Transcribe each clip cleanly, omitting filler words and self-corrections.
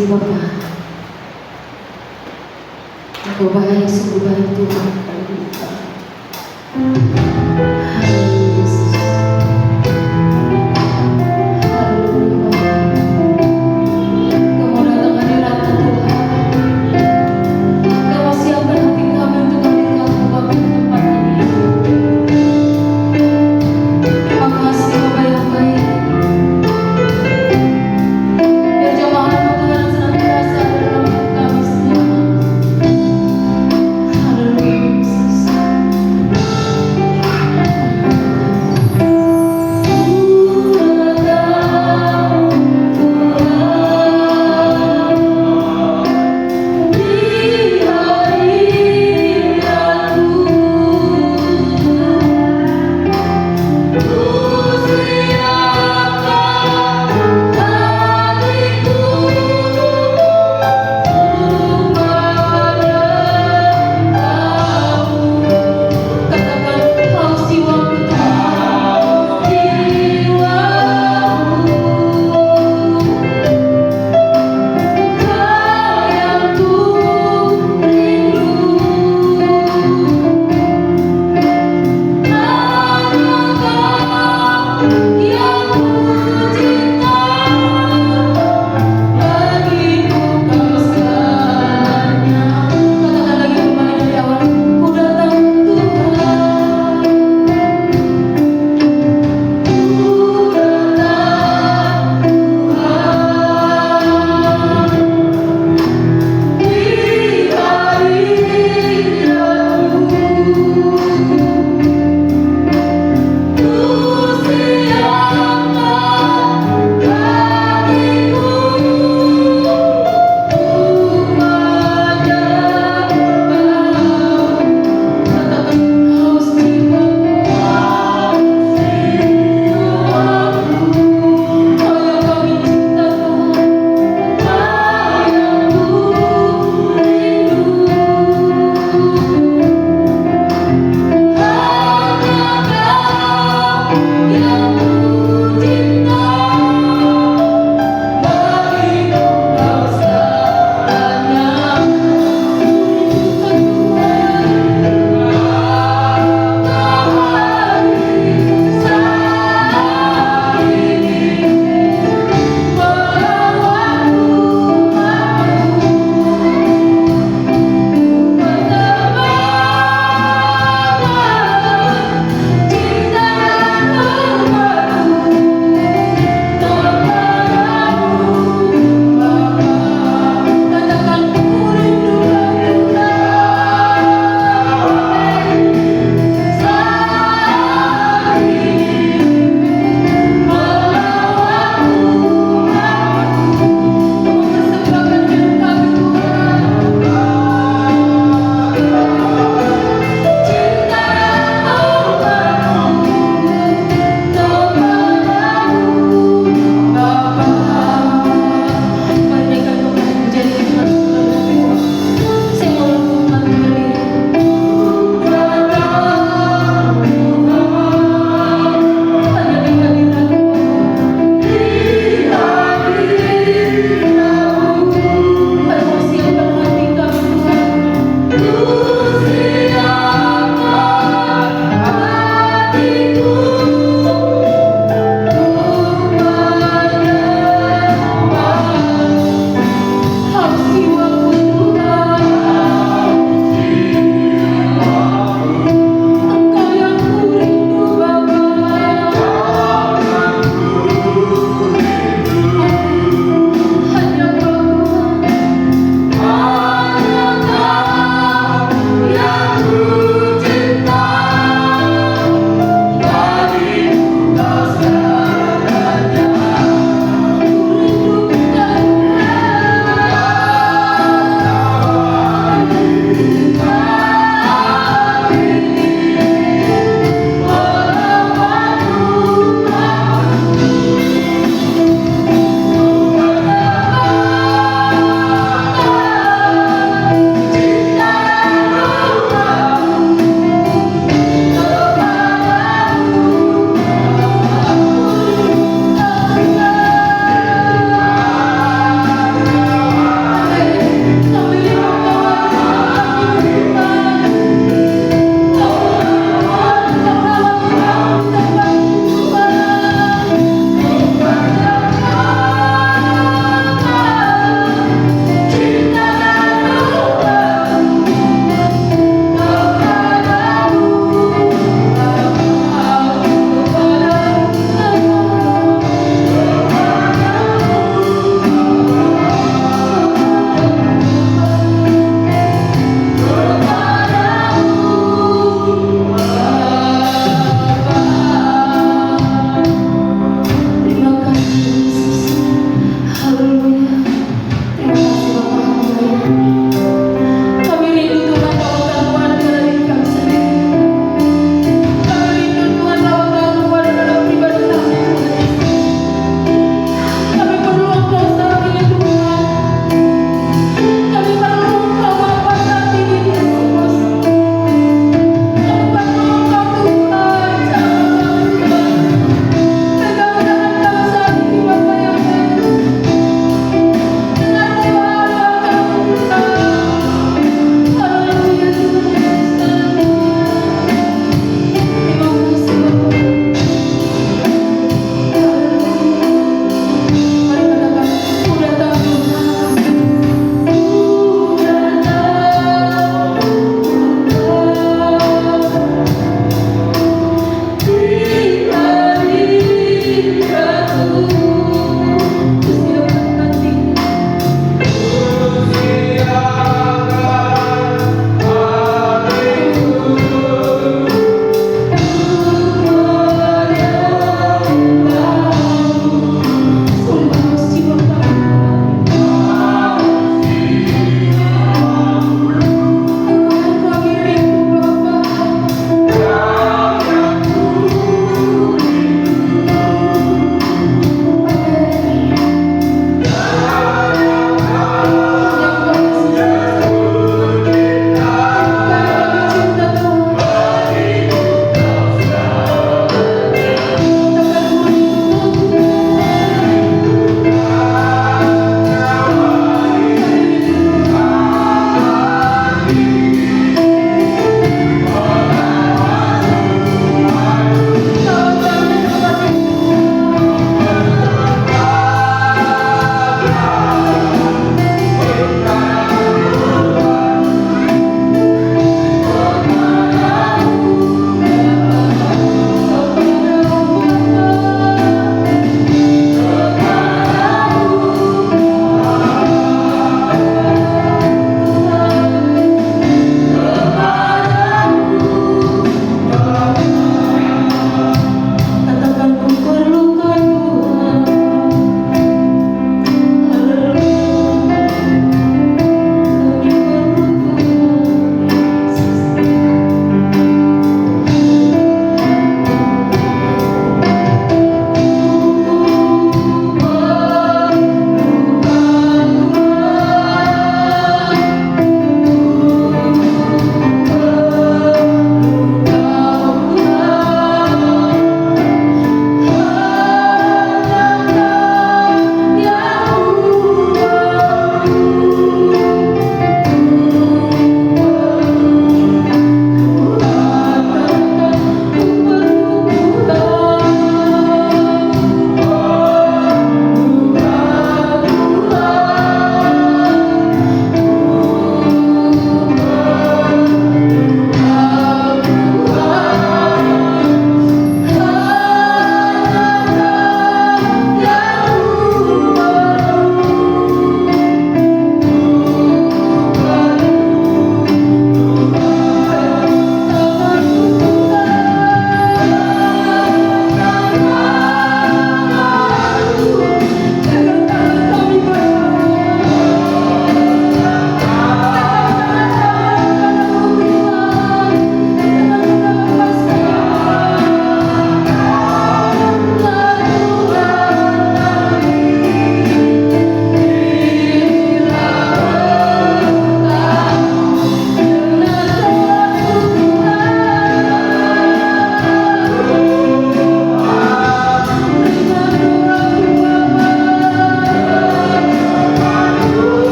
kasih Bapa. Engkau baik, sungguh baik Tuhan. Haleluya Yesus. Haleluya Bapa. Engkau mau datang hadirat-Mu Tuhan. Engkau mau siapkan hati kami untuk hadirat-Mu Bapa di tempat ini. Terima kasih Bapa yang baik. Biar jamaah-Mu Tuhan senantiasa ada dalam hidup kami semua. Haleluya Yesus.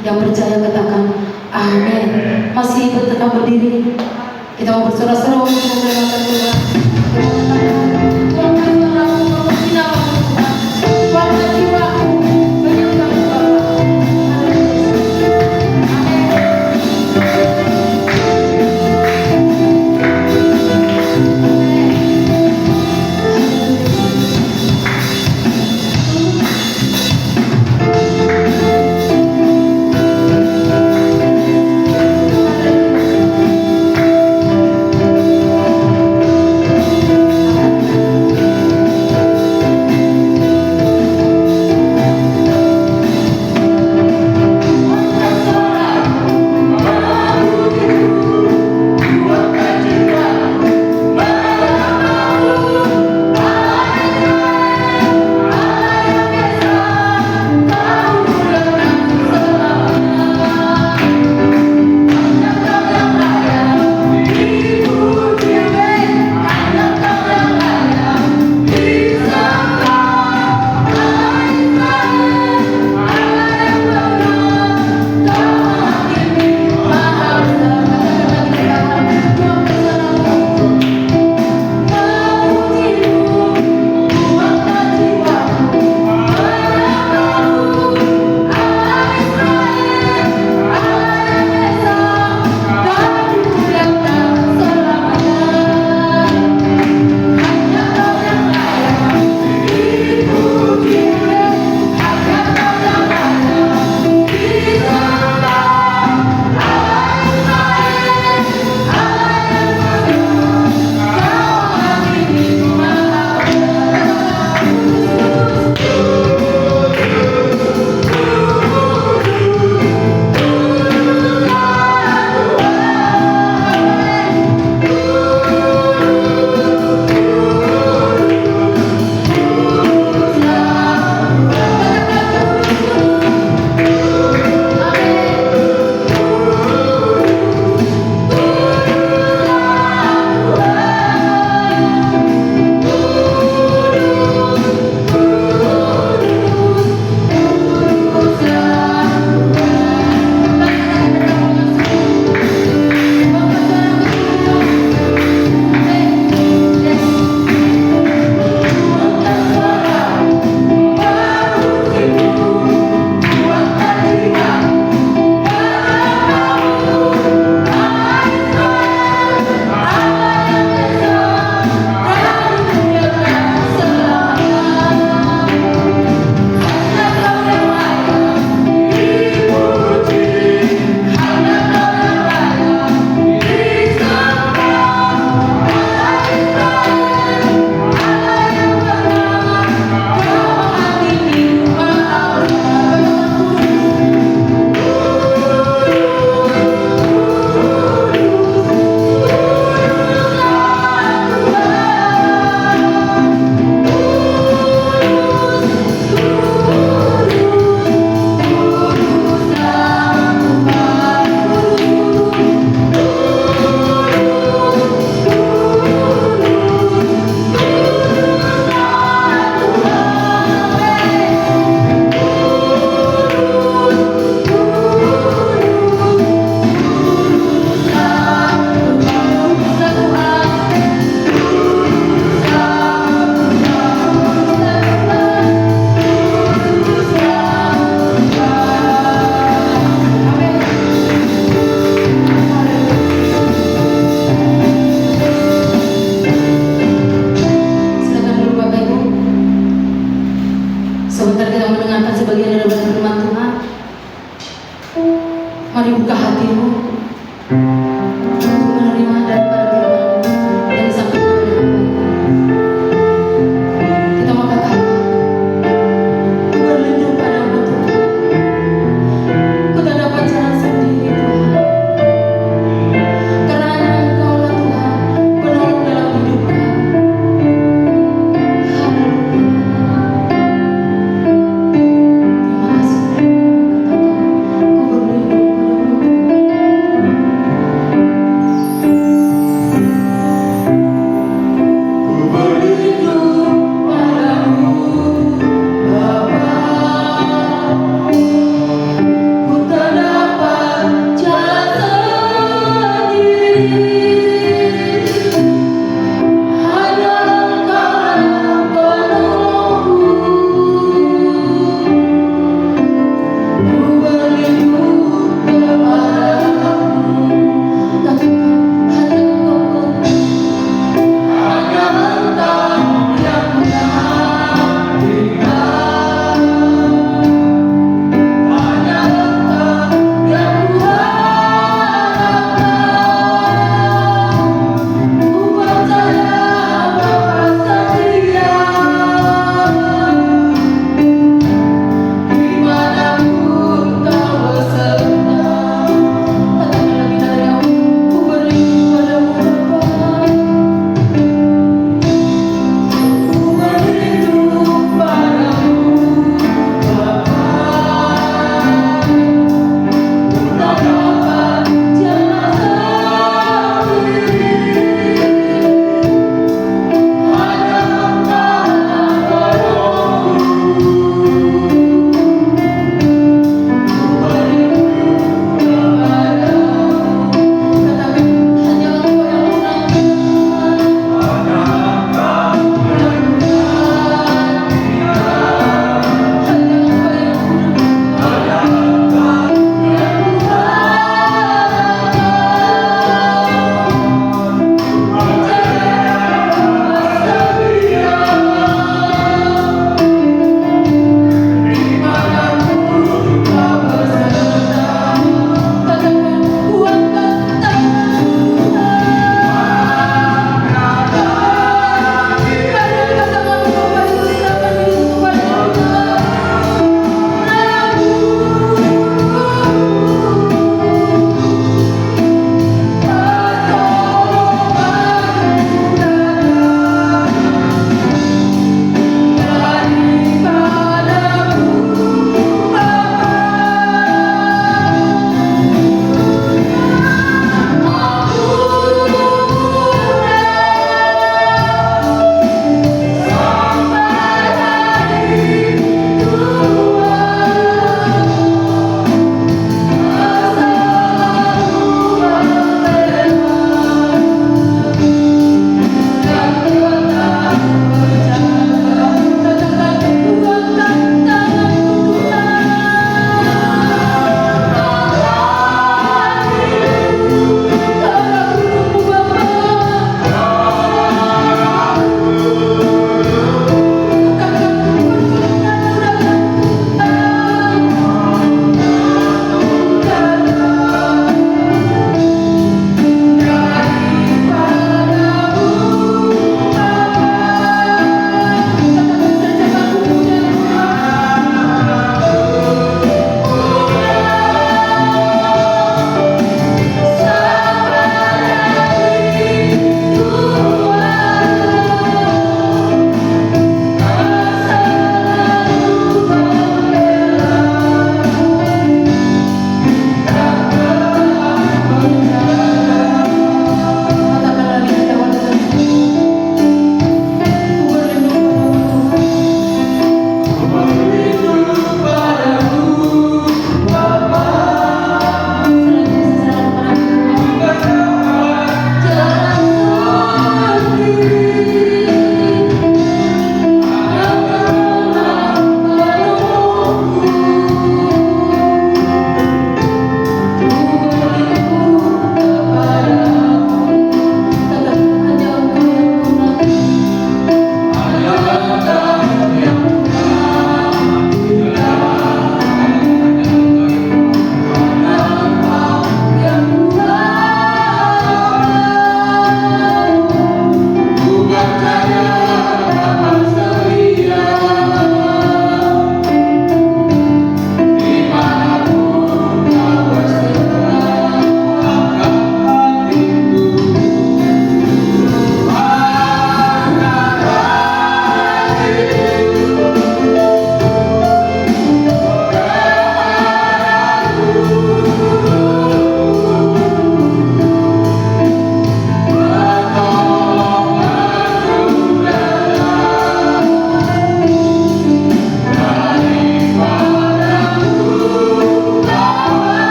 Yang percaya katakan amin. Masih tetap berdiri. Kita mau bersorak-sorak untuk memuliakan Tuhan. Mari buka hatimu untuk menerima daripada firman yang disampaikan oleh hamba. Kita mau katakan, ku berlindung padamu Tuhan. Ku tak dapat jalan sendiri Tuhan. Karena hanya Engkau lah Tuhan, penolong dalam hidup kami. Haleluya. Terima kasih Tuhan. Katakan, ku berlindung padamu Tuhan.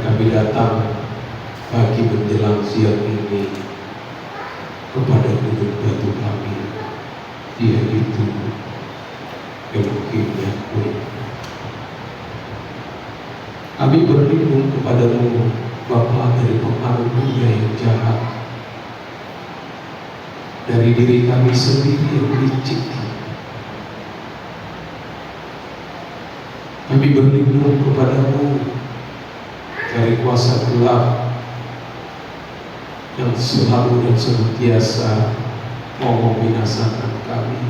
kami datang pagi menjelang siang ini kepada gunung batu kami, yaitu Elohim Yahweh. Kami berlindung kepadamu, Bapa, dari pengaruh dunia yang jahat, dari diri kami sendiri yang licik. Kami berlindung kepadamu dari kuasa gelap yang selalu dan senantiasa mau membinasakan kami,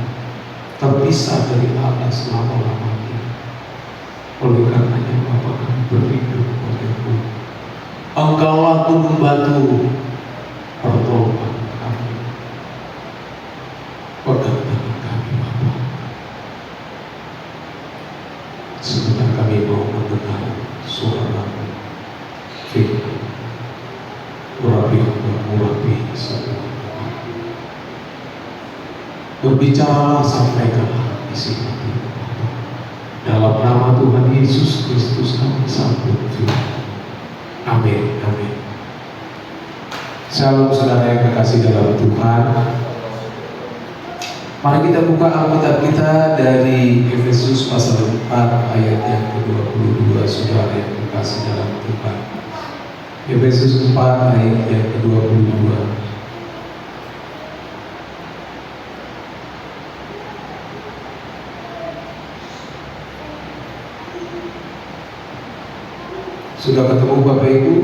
terpisah dari Allah selama-lamanya. Oleh karenanya Bapa, kami berlindung kepadamu. Engkaulah gunung batu pertolongan kami. Pegang tangan kami, Bapa. Sebentar kami mau mendengar suara-Mu, firman. Murabi semua. Berbicara, sampaikanlah isi hati. Dalam nama Tuhan Yesus Kristus kami sambut firman. Amin. Amin. Shalom saudara yang kekasih dalam Tuhan. Mari kita buka Alkitab kita dari Efesus pasal 4 ayat yang ke-22, saudara yang kekasih dalam Tuhan. Efesus 4 ayat yang ke-22. Sudah ketemu Bapak Ibu?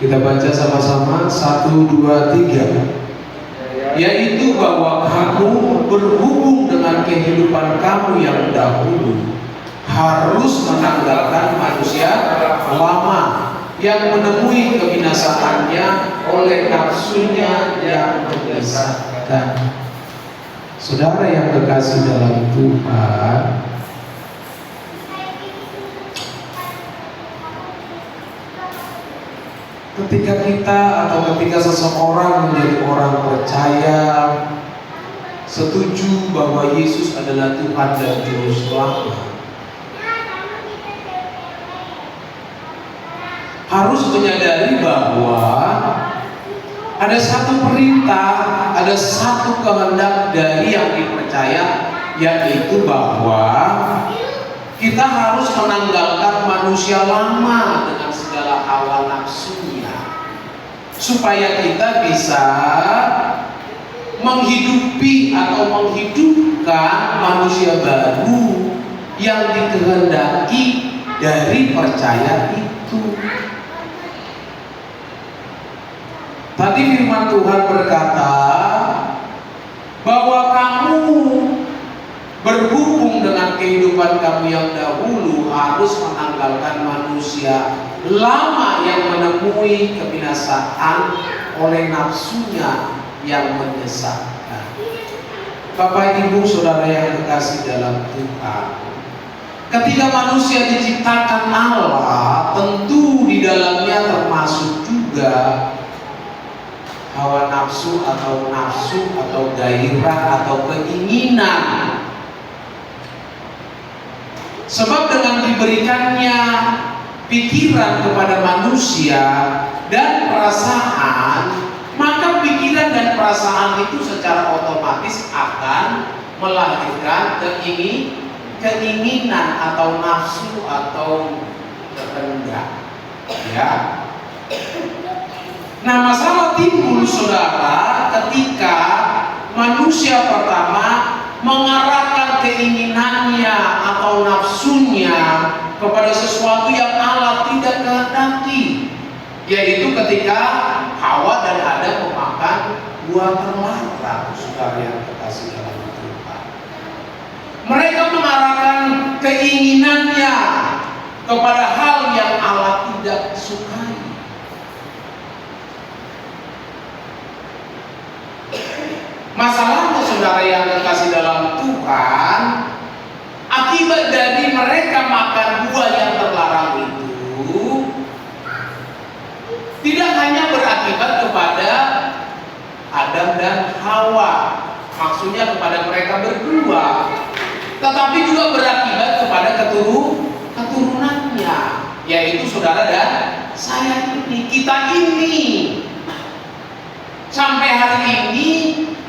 Kita baca sama-sama 1, 2, 3. Yaitu bahwa kamu berhubung dengan kehidupan kamu yang dahulu harus menanggalkan manusia lama yang menemui kebinasaannya oleh nafsunya yang menyesatkan. Saudara yang kekasih dalam Tuhan, ketika kita atau ketika seseorang menjadi orang percaya, setuju bahwa Yesus adalah Tuhan dan Juru Selamat, harus menyadari bahwa ada satu perintah, ada satu kehendak dari yang dipercaya, yaitu bahwa kita harus menanggalkan manusia lama dengan segala hawa nafsunya, supaya kita bisa menghidupi atau menghidupkan manusia baru yang dikehendaki dari percaya itu. Tadi firman Tuhan berkata bahwa kamu berhubung dengan kehidupan kamu yang dahulu harus menanggalkan manusia lama yang menemui kebinasaan oleh nafsunya yang menyesatkan. Bapak Ibu Saudara yang kekasih dalam Tuhan, ketika manusia diciptakan Allah, tentu di dalamnya termasuk juga hawa nafsu atau gairah atau keinginan. Sebab dengan diberikannya pikiran kepada manusia dan perasaan, maka pikiran dan perasaan itu secara otomatis akan melahirkan keinginan atau nafsu atau kehendak. Ya. Nah, masalah timbul saudara ketika manusia pertama mengarahkan keinginannya atau nafsunya kepada sesuatu yang Allah tidak kehendaki, yaitu ketika Hawa dan Adam memakan buah terlarang, saudara yang kekasih dalam Tuhan. Mereka mengarahkan keinginannya kepada hal yang Allah tidak sukai. Masalahnya saudara yang kekasih dalam Tuhan, akibat dari mereka makan buah yang terlarang itu tidak hanya berakibat kepada Adam dan Hawa, maksudnya kepada mereka berdua, tetapi juga berakibat kepada keturunannya. saudara dan saya ini, kita ini sampai hari ini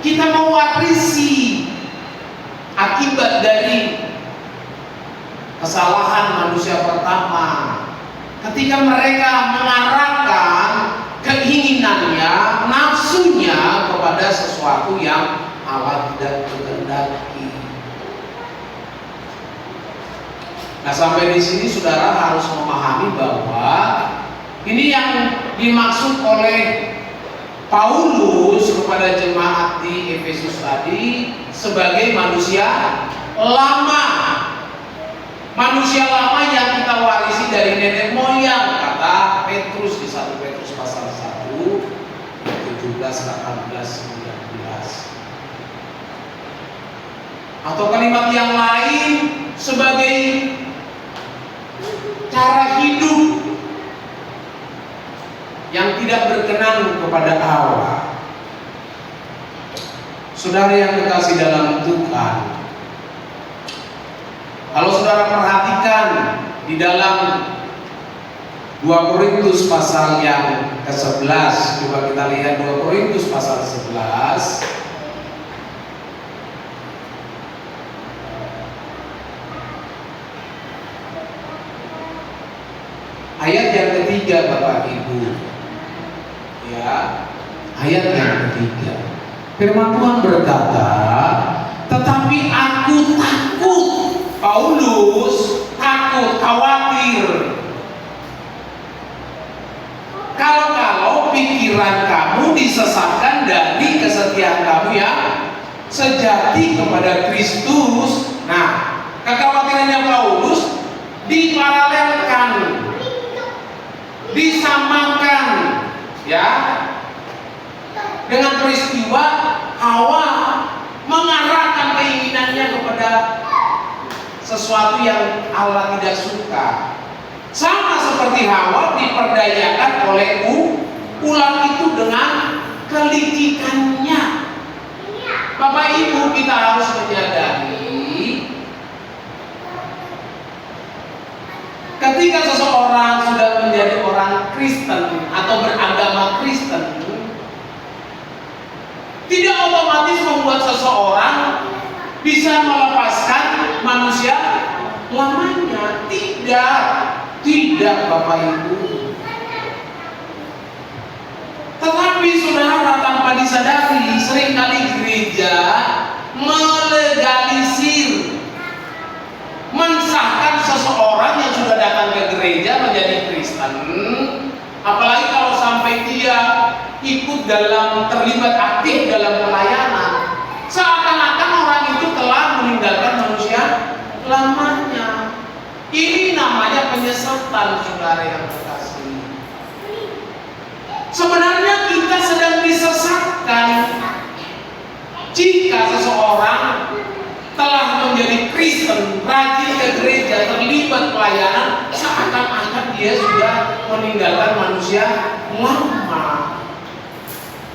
kita mewarisi akibat dari kesalahan manusia pertama ketika mereka mengarahkan keinginannya, nafsunya kepada sesuatu yang Allah tidak kehendaki. Nah, sampai di sini saudara harus memahami bahwa ini yang dimaksud oleh Paulus kepada jemaat di Efesus tadi sebagai manusia lama. Manusia lama yang kita warisi dari nenek moyang, kata Petrus di 1 Petrus pasal 1 17, 18, 19. Atau kalimat yang lain sebagai cara hidup yang tidak berkenan kepada Allah. Saudara yang kekasih dalam Tuhan, kalau saudara perhatikan di dalam 2 Korintus pasal yang ke-11, coba kita lihat 2 Korintus pasal 11. Ayat yang ketiga, Bapak Ibu. Ya, ayat yang ketiga. Firman Tuhan berkata, tetapi aku takut. Paulus takut, khawatir. Kalau pikiran kamu disesatkan dari kesetiaan kamu yang sejati kepada Kristus. Nah, kekhawatirannya Paulus diparalelkan, disamakan, ya, dengan peristiwa Hawa mengarahkan keinginannya kepada sesuatu yang Allah tidak suka. Sama seperti Hawa diperdayakan oleh ular itu dengan kelicikannya. Bapak Ibu, kita harus menyadari ketika seseorang sudah menjadi orang Kristen atau beragama Kristen, tidak otomatis membuat seseorang bisa melepaskan manusia lamanya. Tidak Bapak Ibu. Tetapi saudara, tanpa disadari, seringkali gereja melegalisir, mensahkan seseorang yang sudah datang ke gereja menjadi Kristen, apalagi kalau sampai dia ikut terlibat aktif dalam pelayanan, seakan-akan orang itu telah meninggalkan manusia lamanya. Ini namanya penyesatan, saudara yang terkasih. Sebenarnya kita sedang disesatkan jika seseorang telah menjadi Kristen, rajin ke gereja, terlibat pelayanan, seakan-akan dia sudah meninggalkan manusia lama.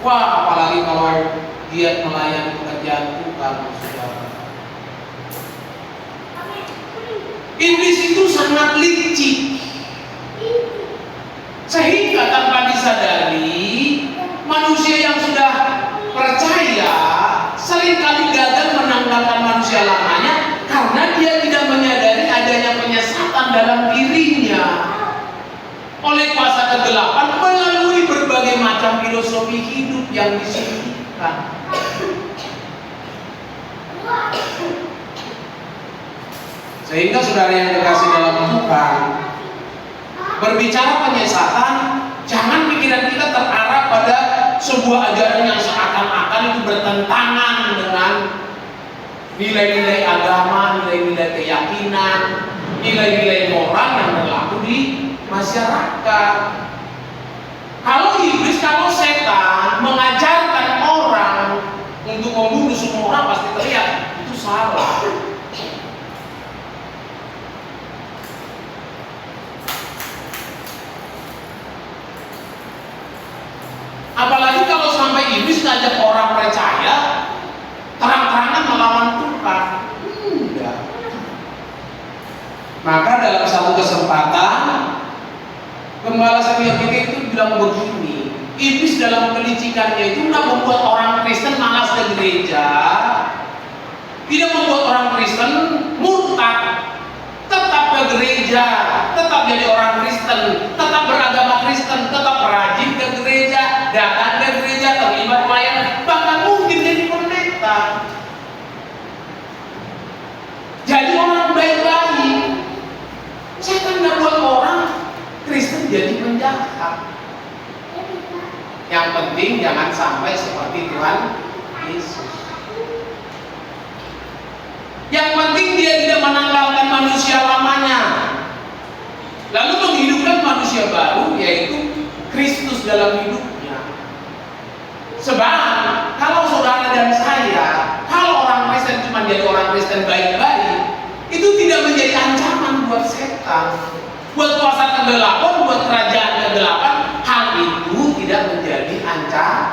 Wah, apalagi kalau dia melayani pekerjaan Tuhan, saudara. Iblis itu sangat licik, sehingga tanpa disadari manusia yang sudah percaya seringkali gagal menanggalkan manusia lamanya karena dia tidak menyadari adanya penyesatan dalam dirinya oleh kuasa kegelapan melalui berbagai macam filosofi hidup yang disisipkan. Sehingga saudara yang dikasih dalam Tuhan, berbicara penyesatan, jangan pikiran kita terarah pada sebuah ajaran yang seakan-akan itu bertentangan dengan nilai-nilai agama, nilai-nilai keyakinan, nilai-nilai moral yang berlaku di masyarakat. Kalau iblis, kalau setan mengajarkan orang untuk membunuh semua orang, pasti terlihat itu salah. Apalagi kalau sampai iblis ngajak orang percaya terang-terangan melawan Tuhan. Enggak. Maka dalam satu kesempatan Gembala senior kita itu bilang begini, iblis dalam kelicikannya itu tidak membuat orang Kristen malas ke gereja, tidak membuat orang Kristen murtad, tetap ke gereja, tetap jadi orang Kristen, tetap beragama Kristen, tetap rajin ke gereja, datang ke gereja, terlibat pelayanan, bahkan mungkin jadi pendeta, jadi orang baik-baik. Setan tidak buat orang Kristen jadi penjahat. Yang penting jangan sampai seperti Tuhan Yesus. Yang penting dia tidak menanggalkan manusia lamanya, lalu menghidupkan manusia baru, yaitu Kristus dalam hidupnya. Sebab kalau saudara dan saya, kalau orang Kristen cuma jadi orang Kristen baik-baik, itu tidak menjadi ancaman buat setan, buat kuasa kegelapan, buat kerajaan kegelapan. Hal itu tidak menjadi ancaman.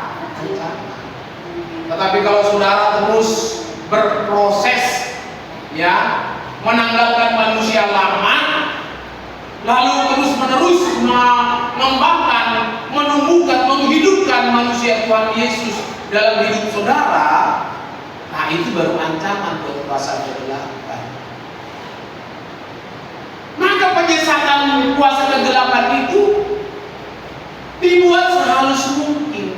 Tetapi kalau saudara terus berproses, ya, menanggalkan manusia lama, lalu terus-menerus mengembangkan, menumbuhkan, menghidupkan manusia Tuhan Yesus dalam hidup saudara, nah itu baru ancaman buat kuasa kegelapan. Maka penyesatan kuasa kegelapan itu dibuat sehalus mungkin.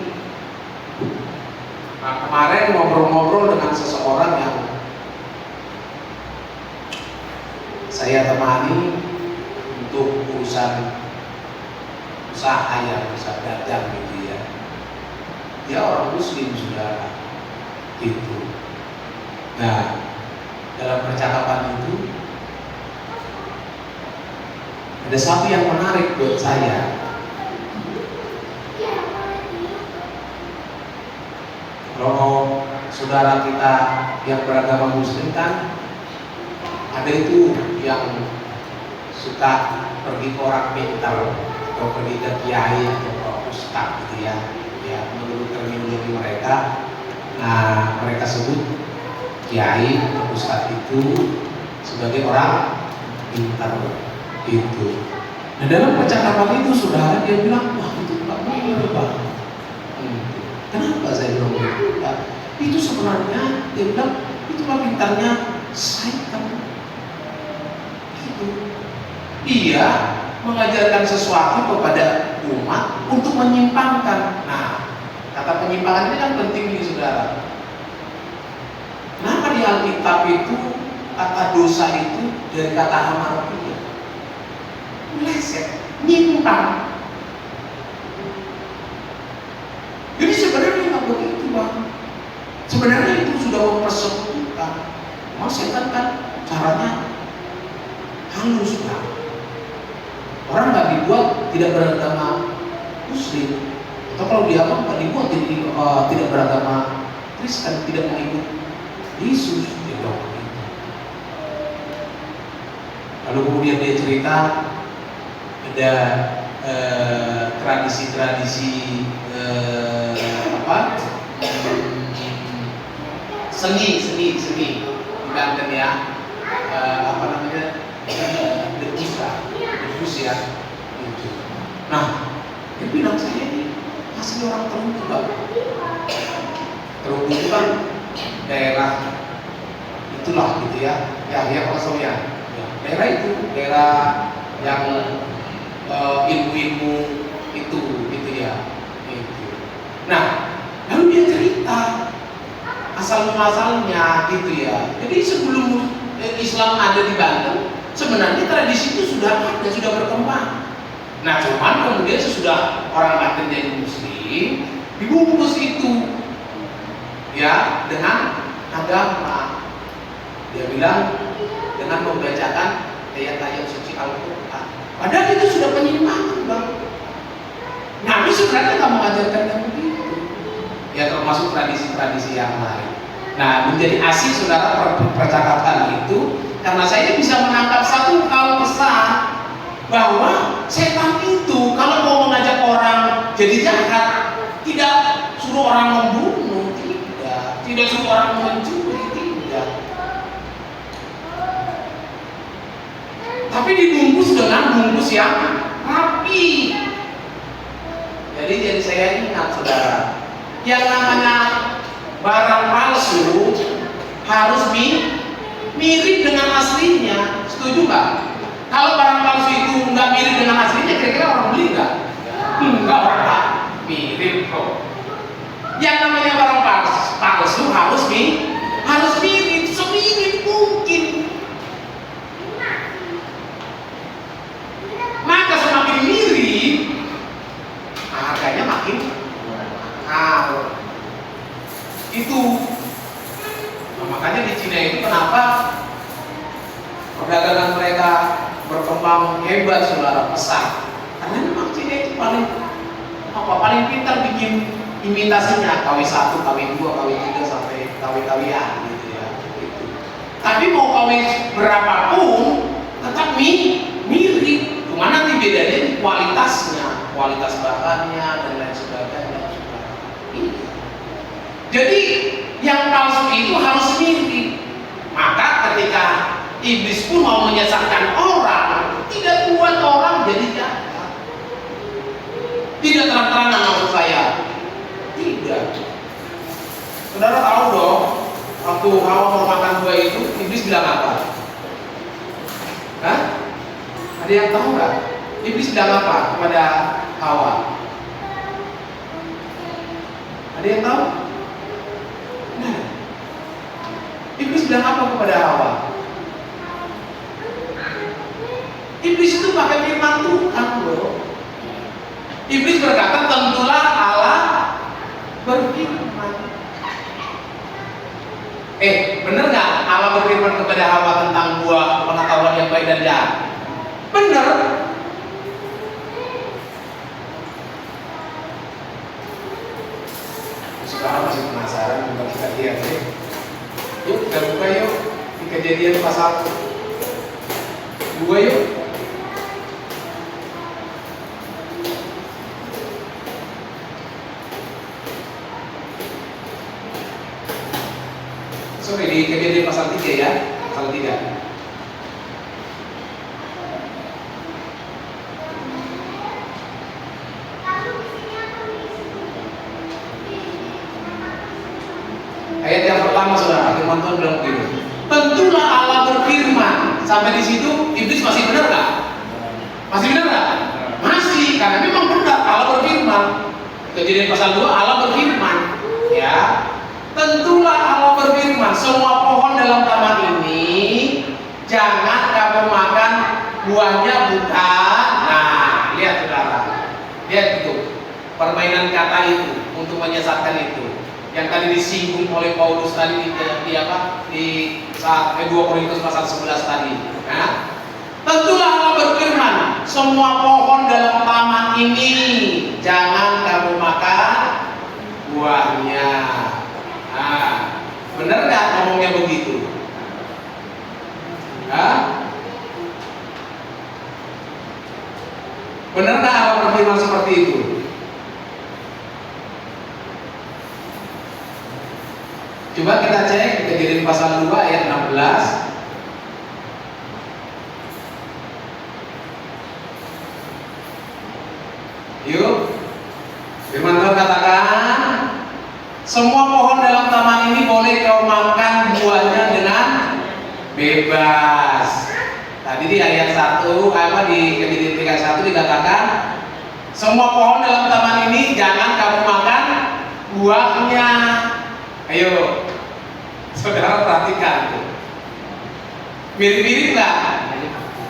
Nah, kemarin ngobrol-ngobrol dengan seseorang yang saya temani untuk urusan usaha yang bisa dagang gitu ya. Dia orang Muslim saudara itu. Nah, dalam percakapan itu ada satu yang menarik buat saya. Kalau saudara kita yang beragama Muslim kan ada itu yang suka pergi ke orang pintar atau pergi ke kiai atau ke ustaz gitu ya. Ya, menurut terminologi mereka, nah mereka sebut kiai atau ustaz itu sebagai orang pintar itu. Nah dalam percakapan itu saudara dia bilang, wah itu nggak boleh Bang. Kenapa saya bilang begitu? Itu sebenarnya dia bilang itu mah pintarnya setan. Gitu. Dia mengajarkan sesuatu kepada umat untuk menyimpangkan. Nah, kata penyimpangan ini kan penting nih saudara. Kenapa di Alkitab itu kata dosa itu dari kata hamartia? Meleset, nyimpang. Jadi sebenarnya nggak begitu Bang. Sebenarnya itu sudah mempersekutukan. Mas setan kan caranya halus Bang. Orang nggak dibuat tidak beragama Muslim, atau kalau dia kan nggak dibuat jadi tidak beragama Kristen, tidak mengikut Yesus. Dia bilang begitu. Lalu kemudian dia cerita ada tradisi-tradisi seni di Banten ya, apa namanya, debus ya gitu. Nah dia bilang saya ini asli orang Terunggu Bang. Terunggu itu kan daerah itulah gitu ya, ya kosong ya, daerah itu daerah yang ilmu-ilmu itu gitu ya gitu. Nah lalu dia cerita asal muasalnya gitu ya. Jadi sebelum Islam ada di Banten, sebenarnya tradisi itu sudah ada, sudah berkembang. Nah cuman kemudian sesudah orang Banten jadi Muslim, dibungkus itu ya dengan agama. Dia bilang dengan membacakan ayat-ayat suci Al-Quran. Padahal itu sudah penyimpangan Bang. Nabi sebenarnya nggak mengajarkan yang begitu. Ya termasuk tradisi-tradisi yang lain. Nah menjadi asik saudara percakapan itu karena saya bisa menangkap satu hal besar, bahwa setan itu kalau mau mengajak orang jadi jahat, tidak suruh orang membunuh, tidak suruh orang mencuri, tidak. Tapi dibungkus dengan bungkus yang rapi. Jadi saya ingat saudara, yang namanya barang palsu harus mirip dengan aslinya. Setuju nggak? Kalau barang palsu itu nggak mirip dengan aslinya, kira-kira orang beli nggak? Enggak, orang tak mirip kok. Yang namanya barang palsu harus mirip, semirip mungkin. Maka semakin mirip, harganya makin mahal. Itu makanya di Cina itu kenapa perdagangan mereka berkembang hebat, saudara, pesat. Karena memang Cina itu paling pintar bikin imitasinya, KW1, KW2, KW3 sampai KW-KWan gitu ya. Gitu. Tapi mau KW berapapun tetap mirip. Cuma nanti bedanya di kualitasnya, kualitas bahannya dan lain sebagainya. Jadi yang palsu itu harus mirip. Maka ketika iblis pun mau menyesatkan orang, tidak buat orang jadi jahat. Tidak terang-terangan maksud saya. Tidak. Saudara tahu dong, waktu Hawa mau makan buah itu, iblis bilang apa? Hah? Ada yang tahu nggak? Iblis bilang apa kepada Hawa? Ada yang tahu? Nah, iblis bilang apa kepada Hawa? Iblis itu pakai firman Tuhan loh. Iblis berkata, tentulah Allah berfirman. Bener nggak Allah berfirman kepada Hawa tentang buah pengetahuan yang baik dan jahat? Bener. Sekarang masih penasaran, bukan kita lihat ya. Yuk kita buka yuk di Kejadian pasal 2 yuk. Sorry, di Kejadian pasal 3 ya, pasal 3. Ayat yang pertama, saudara, firman Tuhan bilang begini. Tentulah Allah berfirman. Sampai di situ, iblis masih benar nggak? Masih benar nggak? Masih, karena memang benar Allah berfirman. Kejadian pasal 2, Allah berfirman. Ya, tentulah Allah berfirman. Semua pohon dalam taman ini jangan kamu makan buahnya, bukan. Nah, lihat saudara, lihat itu permainan kata itu untuk menyesatkan itu. Yang tadi disinggung oleh Paulus tadi di saat 2 Korintus pasal 11 tadi. Nah, tentulah Allah berfirman, semua pohon dalam taman ini jangan kamu makan buahnya. Nah, benar nggak ngomongnya begitu? Hah? Benar nggak Allah berfirman seperti itu? Coba kita cek Kejadian pasal 2 ayat 16. Yuk. Firman Tuhan katakan, semua pohon dalam taman ini boleh kau makan buahnya dengan bebas. Tadi di ayat 1, di Kejadian 3:1 dikatakan, semua pohon dalam taman ini jangan kamu makan buahnya. Ayo, saudara perhatikan tuh. Mirip-mirip nggak?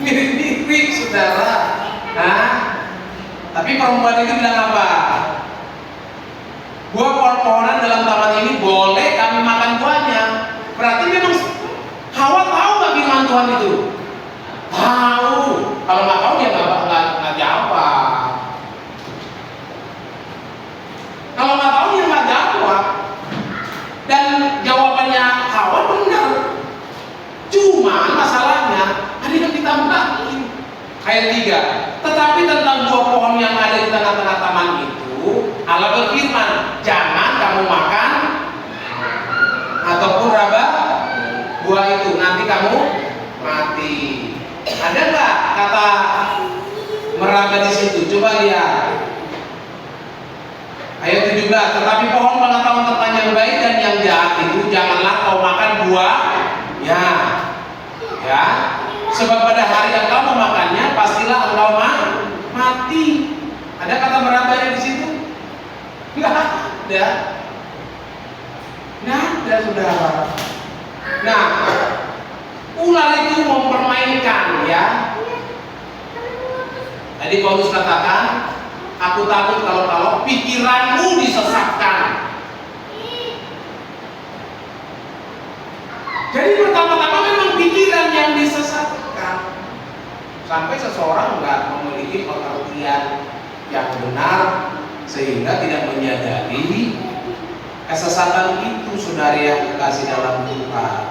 Mirip-mirip, saudara. Nah, tapi perempuan itu bilang apa? Buah pohon-pohonan dalam taman ini boleh kami makan buahnya. Berarti memang Hawa tahu nggak firman Tuhan itu? Tahu. Kalau nggak tahu dia nggak jawab. Kalau nggak tahu dia nggak jawab. Dan jawabannya Hawa benar. Cuma masalahnya ada yang ditambahin. Ayat 3. Tetapi tentang buah pohon yang ada di tengah-tengah taman itu, Allah berfirman, jangan kamu makan ataupun raba buah itu, nanti kamu mati. Ada nggak kata meraba di situ. Coba lihat. Ayat 17. Tetapi pohon pengetahuan tentang yang baik dan yang jahat itu janganlah kau makan buah. Ya. Sebab pada hari yang kau memakannya pastilah engkau mati. Ada kata merabanya di situ? Nggak ada. Nggak ada, saudara. Nah, ular itu mempermainkan, ya. Tadi Paulus katakan, aku takut kalau pikiranmu disesatkan. Jadi pertama-tama memang pikiran yang disesatkan. Sampai seseorang nggak memiliki pengertian yang benar sehingga tidak menyadari kesesatan itu, saudara yang kekasih dalam Tuhan.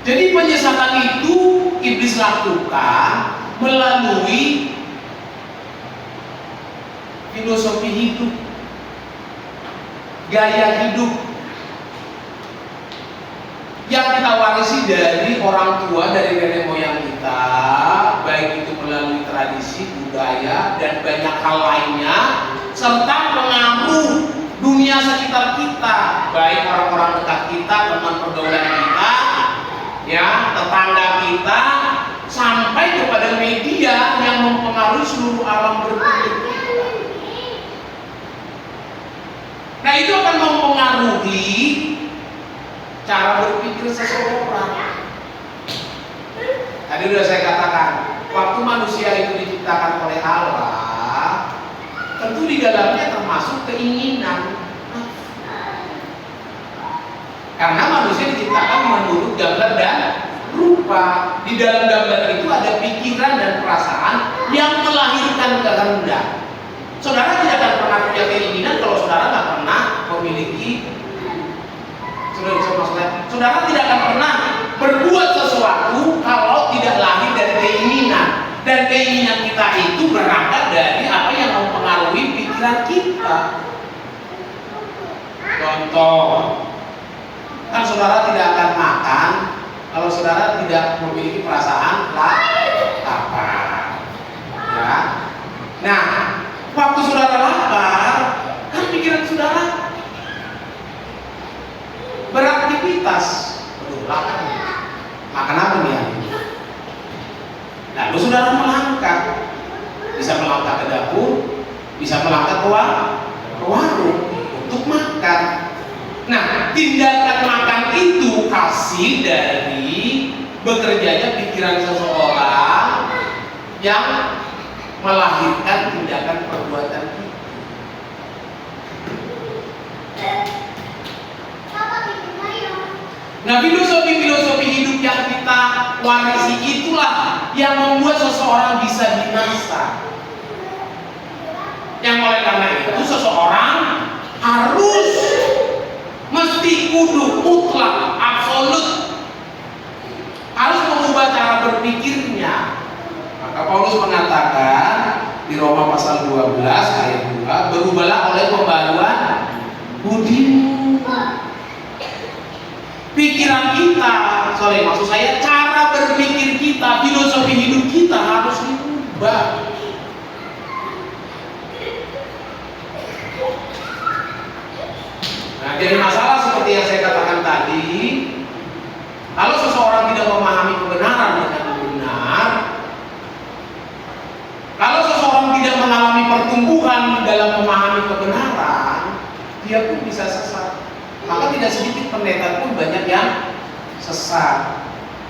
Jadi penyesatan itu iblis lakukan melalui filosofi hidup, gaya hidup yang kita warisi dari orang tua, dari nenek moyang kita, baik itu melalui tradisi, budaya, dan banyak hal lainnya, serta pengaruh dunia sekitar kita, baik orang-orang dekat kita, teman pergaulan kita, ya, tetangga kita, sampai kepada media yang mempengaruhi seluruh alam berpikir kita. Nah, itu akan mempengaruhi cara berpikir seseorang. Tadi sudah saya katakan, waktu manusia itu diciptakan oleh Allah, tentu di dalamnya termasuk keinginan. Karena manusia diciptakan menurut gambar dan rupa. Di dalam gambar itu ada pikiran dan perasaan yang melahirkan kehendak. Saudara tidak akan pernah punya keinginan kalau saudara nggak pernah memiliki. Saudara tidak akan pernah berbuat sesuatu kalau tidak lahir dari keinginan. Dan keinginan kita itu berangkat dari apa yang mempengaruhi pikiran kita. Contoh, kan saudara tidak akan makan kalau saudara tidak memiliki perasaan lapar, ya. Nah, waktu saudara lapar, kan pikiran saudara beraktivitas. Aduh, lapar nih. Makan apa nih? Lalu saudara melangkah, bisa melangkah ke dapur, bisa melangkah ke warung untuk makan. Nah, tindakan makan itu hasil dari bekerjanya pikiran seseorang yang melahirkan tindakan perbuatan itu. Nah, filosofi hidup yang kita warisi itulah yang membuat seseorang bisa binasa. Yang oleh karena itu seseorang harus mesti kudu mutlak, absolut, harus mengubah cara berpikirnya. Maka Paulus mengatakan di Roma pasal 12 ayat 2, berubahlah oleh pembaruan budimu. Pikiran kita, maksud saya cara berpikir kita, filosofi hidup kita harus diubah. Nah, jadi masalah seperti yang saya katakan tadi, kalau seseorang tidak memahami kebenaran dengan benar, kalau seseorang tidak mengalami pertumbuhan dalam memahami kebenaran, dia pun bisa sesat. Maka tidak sedikit pendeta pun banyak yang sesat.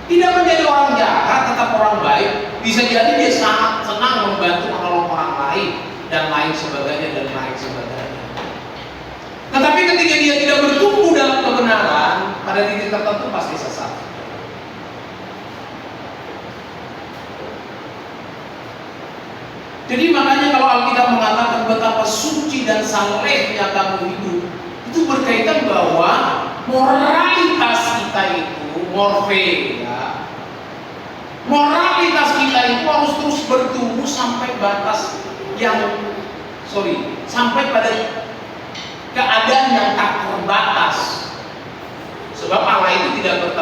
Tidak menjadi orang jahat, tetap orang baik. Bisa jadi dia sangat senang membantu menolong orang lain dan lain sebagainya dan lain sebagainya. Tetapi ketika dia tidak bertumbuh dalam kebenaran, pada titik tertentu pasti sesat. Jadi makanya kalau Alkitab mengatakan betapa suci dan salehnya kamu hidup, itu berkaitan bahwa moralitas kita itu, morfe, ya, moralitas kita itu harus terus bertumbuh sampai batas yang, sampai pada keadaan yang tak terbatas.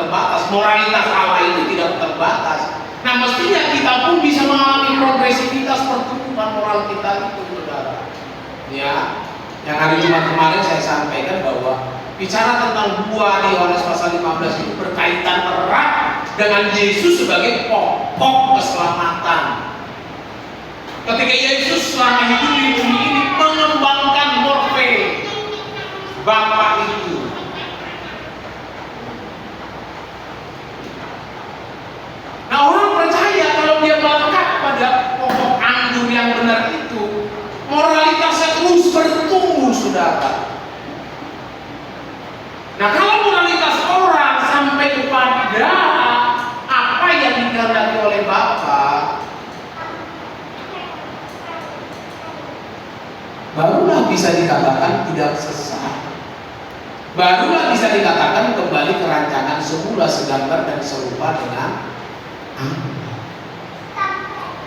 terbatas, moralitas Allah itu tidak terbatas. Nah, mestinya kita pun bisa mengalami progresivitas pertumbuhan moral kita itu, saudara. Ya, yang hari Jumat kemarin saya sampaikan bahwa bicara tentang buah di Yohanes pasal 15 itu berkaitan erat dengan Yesus sebagai pokok keselamatan. Ketika Yesus selama hidup di bumi ini mengembangkan morfe Bapa itu. Nah, orang percaya kalau dia melekat pada pokok anggur yang benar itu, moralitasnya terus bertumbuh, saudara. Nah, kalau moralitas orang sampai kepada apa yang dikehendaki oleh Bapa, barulah bisa dikatakan tidak sesat. barulah bisa dikatakan kembali ke rancangan semula segambar dan serupa dengan Allah,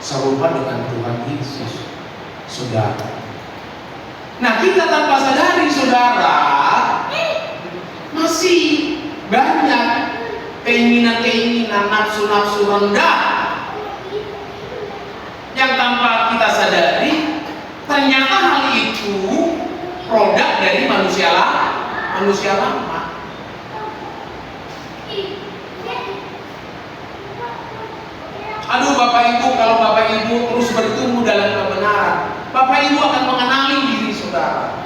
serupa dengan Tuhan Yesus, saudara. Nah, kita tanpa sadari, saudara, masih banyak keinginan-keinginan, nafsu-nafsu rendah yang tanpa kita sadari ternyata hal itu produk dari manusia lama. Aduh, Bapak Ibu, kalau Bapak Ibu terus bertumbuh dalam kebenaran, Bapak Ibu akan mengenali diri saudara.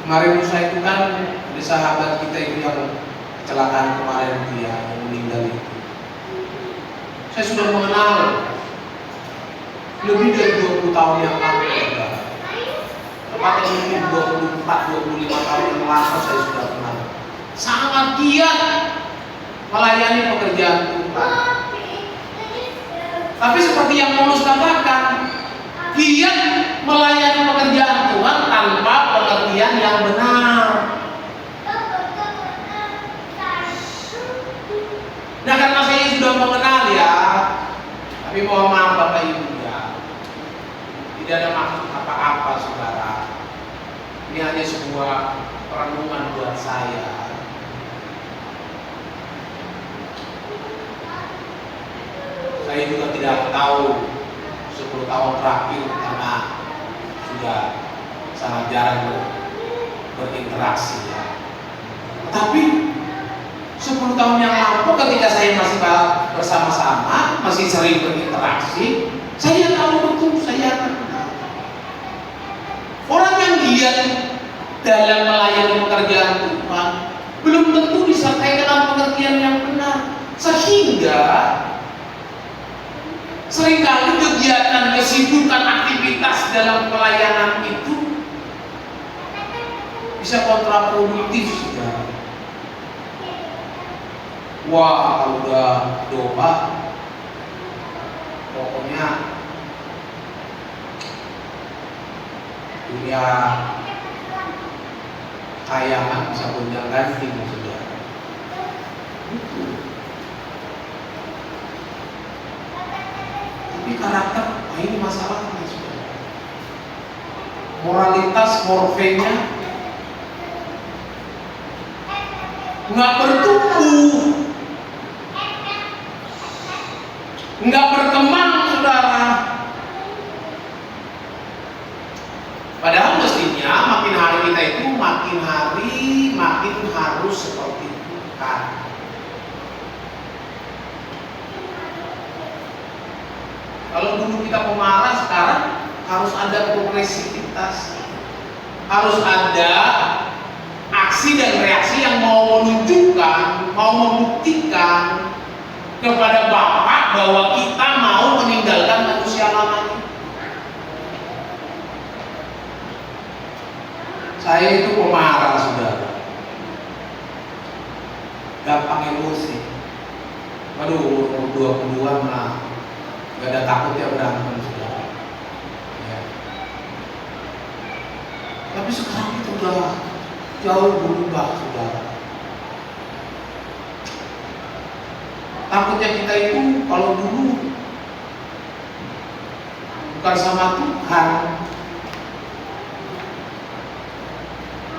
Kemarin Musa itu kan ada sahabat kita itu yang kecelakaan kemarin itu ya, yang meninggal itu. Saya sudah mengenal lebih dari 20 tahun yang lalu, saudara. Tepatnya mungkin 24-25 tahun yang lalu saya sudah kenal. Sangat giat melayani pekerjaan Tuhan. Tapi seperti yang Paulus katakan, giat melayani pekerjaan Tuhan tanpa pengertian yang benar. Nah, karena saya sudah mengenal ya, tapi mohon maaf Bapak Ibu ya, tidak ada maksud apa-apa, saudara. Ini hanya sebuah renungan buat saya. Saya juga tidak tahu 10 tahun terakhir karena sudah sangat jarang berinteraksi ya. Tapi 10 tahun yang lalu ketika saya masih bersama-sama, masih sering berinteraksi, saya tahu betul, saya kenal. Orang yang giat dalam melayani pekerjaan Tuhan belum tentu disertai dengan pengertian yang benar, sehingga seringkali kegiatan, kesibukan, aktivitas dalam pelayanan itu bisa kontraproduktif, saudara. Wah, kalau udah doa, pokoknya dunia kayangan bisa gonjang ganjing, saudara. Tapi karakter, nah ini masalahnya, saudara. Moralitas, morfenya nggak bertumbuh, nggak berkembang, saudara. Padahal mestinya makin hari kita itu makin hari makin harus seperti Tuhan. Kalau dulu kita pemarah, sekarang harus ada progresivitas, harus ada aksi dan reaksi yang mau menunjukkan, mau membuktikan kepada Bapak bahwa kita mau meninggalkan manusia lama ini. Saya itu pemarah, saudara, gampang emosi. Aduh, umur 20-an lah, gak ada takut ya berantem, saudara ya. Tapi sekarang itu udah jauh berubah, saudara. Takutnya kita itu kalau dulu bukan sama Tuhan,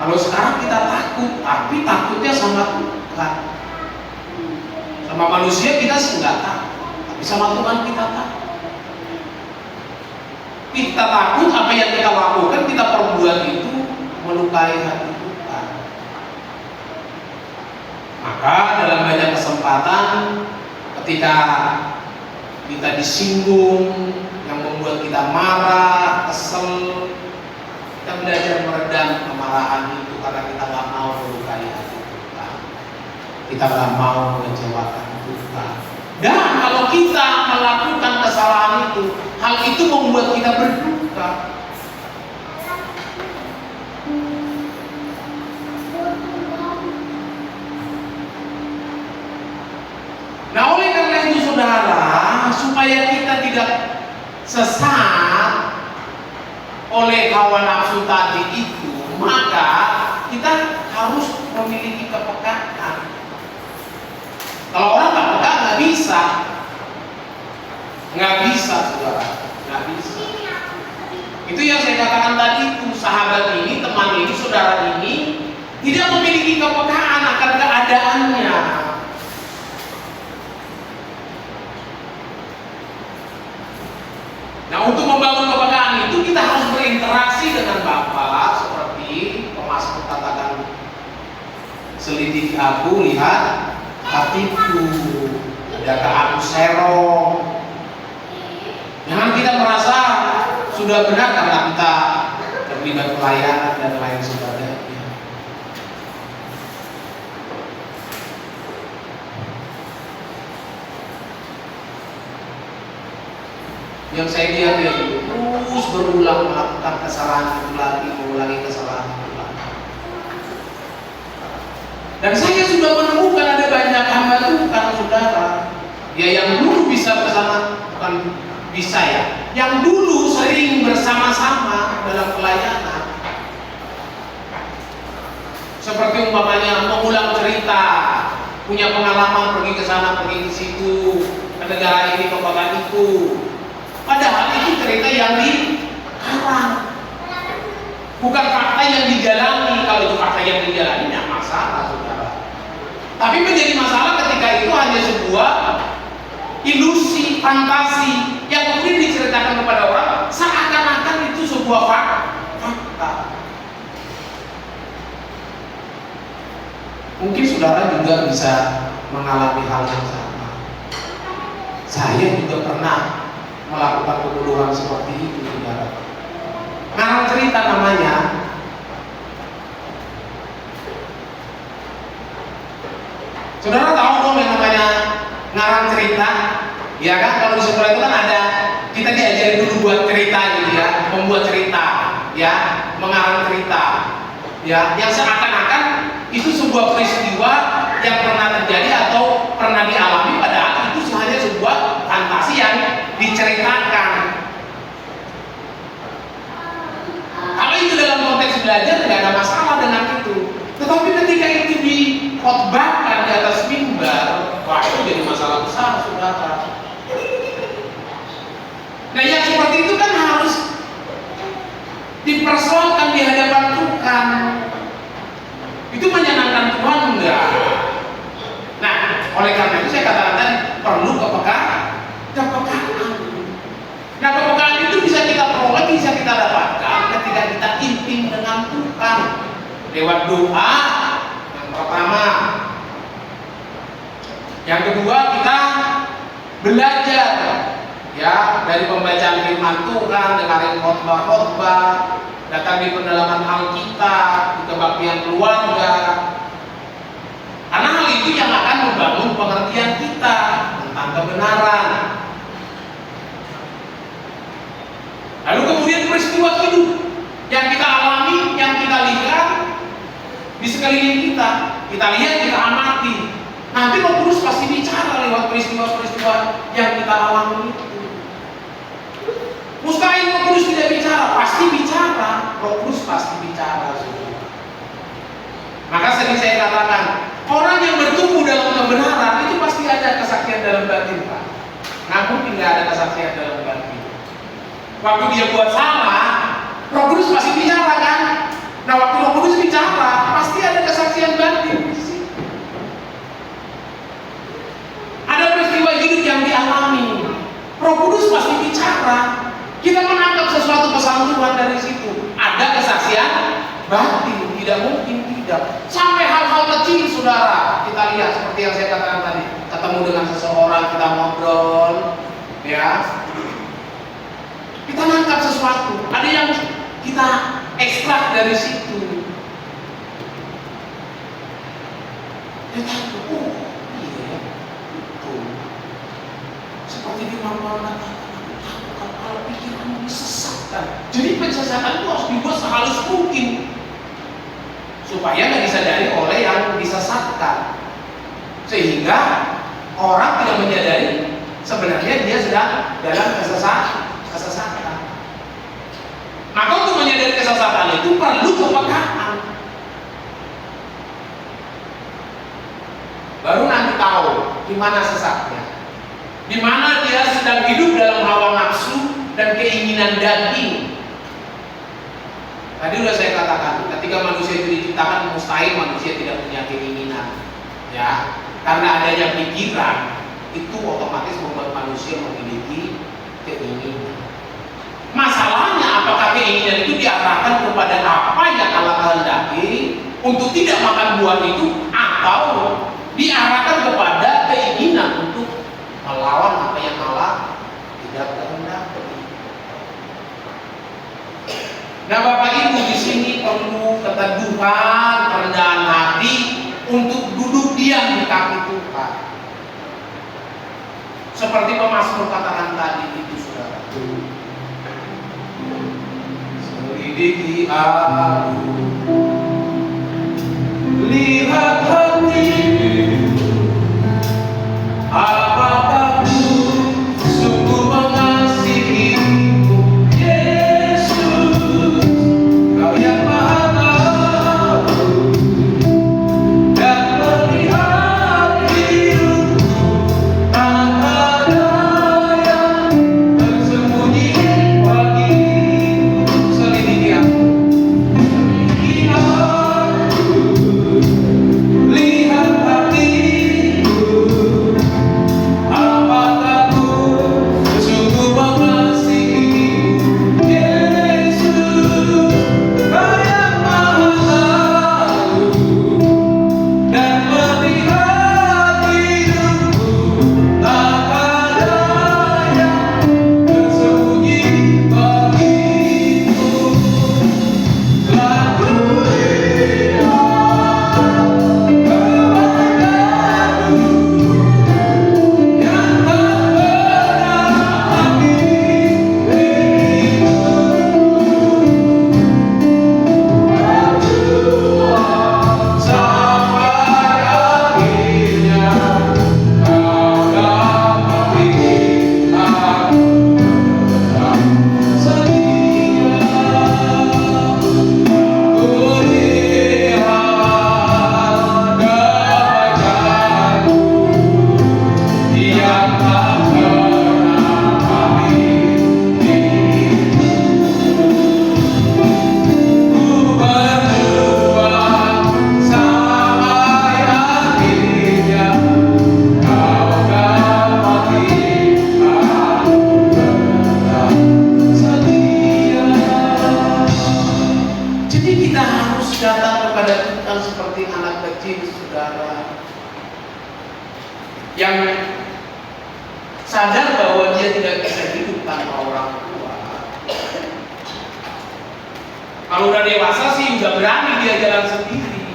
Kalau sekarang kita takut, tapi takutnya sama Tuhan. Sama manusia kita sih nggak takut, tapi sama Tuhan kita takut. Kita takut apa yang kita lakukan, kita perbuat itu melukai hati Tuhan. Maka dalam banyak kesempatan ketika kita disinggung yang membuat kita marah, kesel, kita belajar meredam kemarahan itu karena kita nggak mau melukai hati Tuhan. Kita nggak mau mengecewakan Tuhan. Dan kalau kita melakukan kesalahan itu, hal itu membuat kita berduka. Nah, oleh karena itu saudara, supaya kita tidak sesat oleh hawa nafsu tadi itu, maka kita harus memiliki kepekaan. Kalau orang nggak peka, nggak bisa, saudara, nggak bisa. Itu yang saya katakan tadi, itu sahabat ini, teman ini, saudara ini tidak memiliki kepekaan akan keadaannya. Nah, untuk membangun kepekaan itu kita harus berinteraksi dengan Bapa, seperti Pemasmur katakan, selidiki aku, lihat hatiku, adakah aku serong. Jangan kita merasa sudah benar karena kita terlibat pelayanan dan lain sebagainya. Yang saya lihat ya, terus berulang melakukan kesalahan itu lagi, mengulangi kesalahan itu lagi. Dan saya sudah menemukan ada banyak hamba Tuhan, saudara, ya yang dulu bisa bersama, bukan bisa ya, yang dulu sering bersama-sama dalam pelayanan, seperti umpamanya mengulang cerita, punya pengalaman pergi ke sana, pergi ke situ, ke negara ini, ke kota itu. Padahal itu cerita yang dikarang, bukan fakta yang dijalani. Kalau itu fakta yang dijalani, tidak masalah, saudara. Tapi menjadi masalah ketika itu hanya sebuah ilusi, fantasi yang kemudian diceritakan kepada orang seakan-akan itu sebuah fakta. Mungkin saudara juga bisa mengalami hal yang sama. Saya juga pernah melakukan kebodohan seperti itu, saudara. Ngarang cerita namanya. Saudara tahu dong yang namanya ngarang cerita? Ya kan, kalau di sekolah itu kan ada, kita diajarin dulu buat cerita gitu ya, membuat cerita, ya, mengarang cerita, ya, yang seakan-akan itu sebuah peristiwa yang pernah terjadi atau pernah dialami, padahal itu hanya sebuah fantasi yang diceritakan. Kalau itu dalam konteks belajar tidak ada masalah dengan itu. Tetapi ketika itu dikhotbahkan di atas mimbar, wah, itu jadi masalah besar, saudara. Nah, yang seperti itu kan harus dipersoalkan di hadapan Tuhan. Itu menyenangkan Tuhan enggak? Nah, oleh karena itu saya katakan tadi perlu kepekaan. Nah, kepekaan itu bisa kita peroleh, bisa kita dapatkan ketika kita intim dengan Tuhan lewat doa yang pertama. Yang kedua, kita belajar ya dari pembacaan firman Tuhan, dengarin khotbah-khotbah, datang di pendalaman Alkitab, di kebaktian keluarga. Karena hal itu yang akan membangun pengertian kita tentang kebenaran. Lalu kemudian peristiwa hidup yang kita alami, yang kita lihat di sekeliling kita, kita lihat, kita amati. Nanti Roh Kudus pasti bicara lewat peristiwa-peristiwa yang kita alami itu. Mustahil Roh Kudus tidak bicara, pasti bicara. Roh Kudus pasti bicara. Maka sering saya katakan, orang yang bertumbuh dalam kebenaran itu pasti ada kesaksian dalam batin, Pak. Namun tidak ada kesaksian dalam batin. Waktu dia buat salah, Roh Kudus pasti bicara kan? Nah, waktu Roh Kudus bicara, pasti ada kesaksian batin di situ. Ada peristiwa hidup yang dialami. Roh Kudus pasti bicara. Kita menangkap sesuatu pesan Tuhan dari situ. Ada kesaksian batin, tidak mungkin tidak. Sampai hal-hal kecil, saudara, kita lihat seperti yang saya katakan tadi. Ketemu dengan seseorang, kita ngobrol, ya. Kita nangkap sesuatu. Ada yang kita ekstrak dari situ. Kita tahu, oh iya, betul. Seperti di Mama katakan, kalau pikiranmu disesatkan. Jadi penyesatan itu harus dibuat sehalus mungkin supaya nggak disadari oleh yang disesatkan, sehingga orang tidak menyadari sebenarnya dia sedang dalam kesesatan. Maka untuk menyadari kesesatan itu perlu kepekaan. Baru nanti tahu di mana sesatnya, di mana dia sedang hidup dalam hawa nafsu dan keinginan daging. Tadi sudah saya katakan, ketika manusia itu diciptakan, mustahil manusia tidak punya keinginan, ya. Karena adanya pikiran itu otomatis membuat manusia memiliki keinginan. Masalahnya, apakah keinginan itu diarahkan kepada apa yang Allah kehendaki untuk tidak makan buah itu, atau diarahkan kepada keinginan untuk melawan apa yang Allah tidak kehendaki? Nah, Bapak Ibu, di sini perlu keteduhan, kerendahan hati untuk duduk diam di kaki Tuhan. Seperti pemazmur katakan tadi itu, saudara. Selidiki aku, lihat hatiku, apakah ku sungguh mengasihimu, Yesus, Kau yang Maha Tahu dan melihat hidupku, tak ada yang tersembunyi bagimu. Selidiki aku, lihat hatiku, apakah ku sungguh mengasihimu, Yesus, Kau yang Maha Tahu dan melihat hidupku, tak ada yang tersembunyi bagimu. Telah kulihat kepadamu yang tak pernah habis sampai akhirnya Kau dapati aku tetap setia. Kulihat wajahmu yang tak pernah habis ku berjuang sampai akhirnya Kau dapati aku tetap setia. Jadi kita harus datang kepada Tuhan seperti anak kecil, saudara, yang sadar bahwa dia tidak bisa hidup tanpa orang tua. Kalau udah dewasa sih udah berani dia jalan sendiri.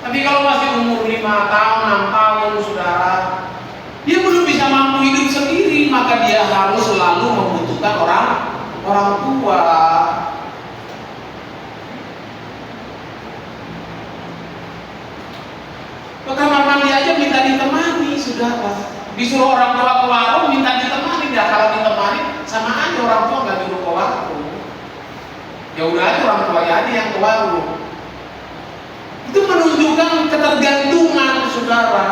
Tapi kalau masih umur 5 tahun, 6 tahun, saudara, dia belum bisa mampu hidup sendiri, maka dia harus selalu membutuhkan orang tua. Ke kamar mandi aja minta ditemani, saudara. Disuruh orang tua ke warung minta ditemani. Ya kalau ditemani sama aja orang tua nggak nyuruh ke warung. Ya udah aja orang tuanya aja yang ke warung. Itu menunjukkan ketergantungan, saudara.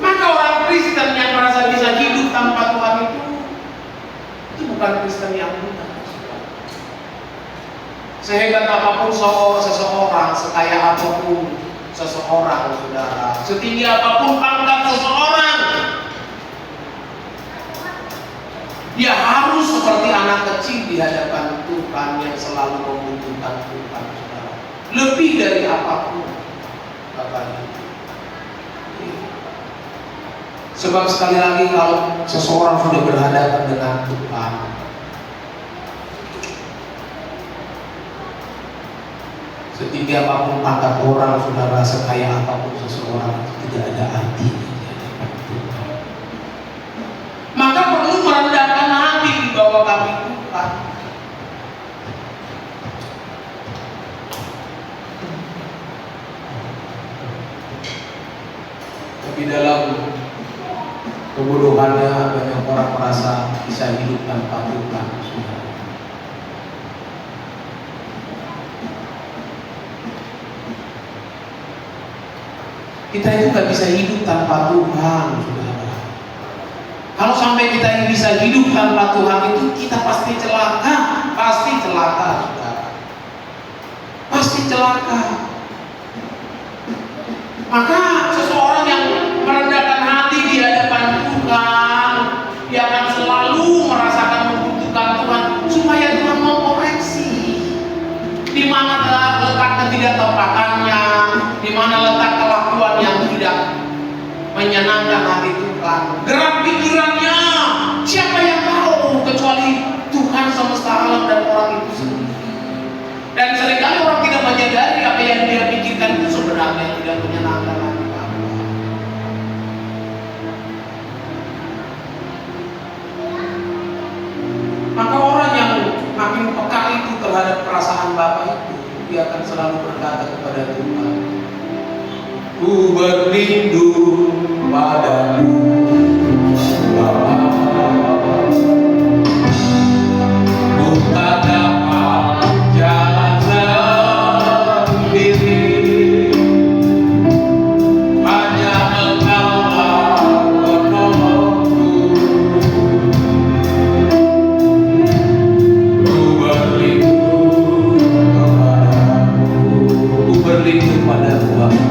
Maka orang Kristen yang merasa bisa hidup tanpa kehidupan Kristen yang benar. Sehebat apapun seseorang, sekaya apapun seseorang, saudara, setinggi apapun pangkat seseorang, dia harus seperti anak kecil di hadapan Tuhan yang selalu membutuhkan Tuhan, saudara. Lebih dari apapun, Bapak Ibu. Sebab sekali lagi kalau seseorang sudah berhadapan dengan Tuhan, setinggi apapun pangkat orang, saudara, sekaya apapun seseorang, itu tidak ada artinya di hadapan Tuhan. Maka perlu merendahkan hati di bawah kaki Tuhan. Tapi dalam kebodohannya banyak orang merasa bisa hidup tanpa Tuhan, saudara. Kita itu gak bisa hidup tanpa Tuhan, saudara. Kalau sampai kita bisa hidup tanpa Tuhan itu, kita pasti celaka, saudara. Pasti celaka. Maka seseorang yang merendahkan hati di hadapan Tuhan, dia akan selalu merasakan membutuhkan Tuhan, supaya Tuhan mengkoreksi di mana letak ketidaktepatannya, di mana letak kelakuan yang tidak menyenangkan hati Tuhan. Gerak pikirannya, siapa yang tahu kecuali Tuhan semesta alam dan orang itu sendiri. Dan seringkali orang tidak menyadari apa yang dia pikirkan itu sebenarnya tidak menyenangkan hati Allah. Maka orang yang makin peka itu terhadap perasaan Bapa itu, dia akan selalu berkata kepada Tuhan, ku berlindung padamu, Bapa. Ku tak dapat jalan sendiri, hanya Engkaulah penolongku. Ku berlindung kepadamu, ku berlindung padamu, Bapa.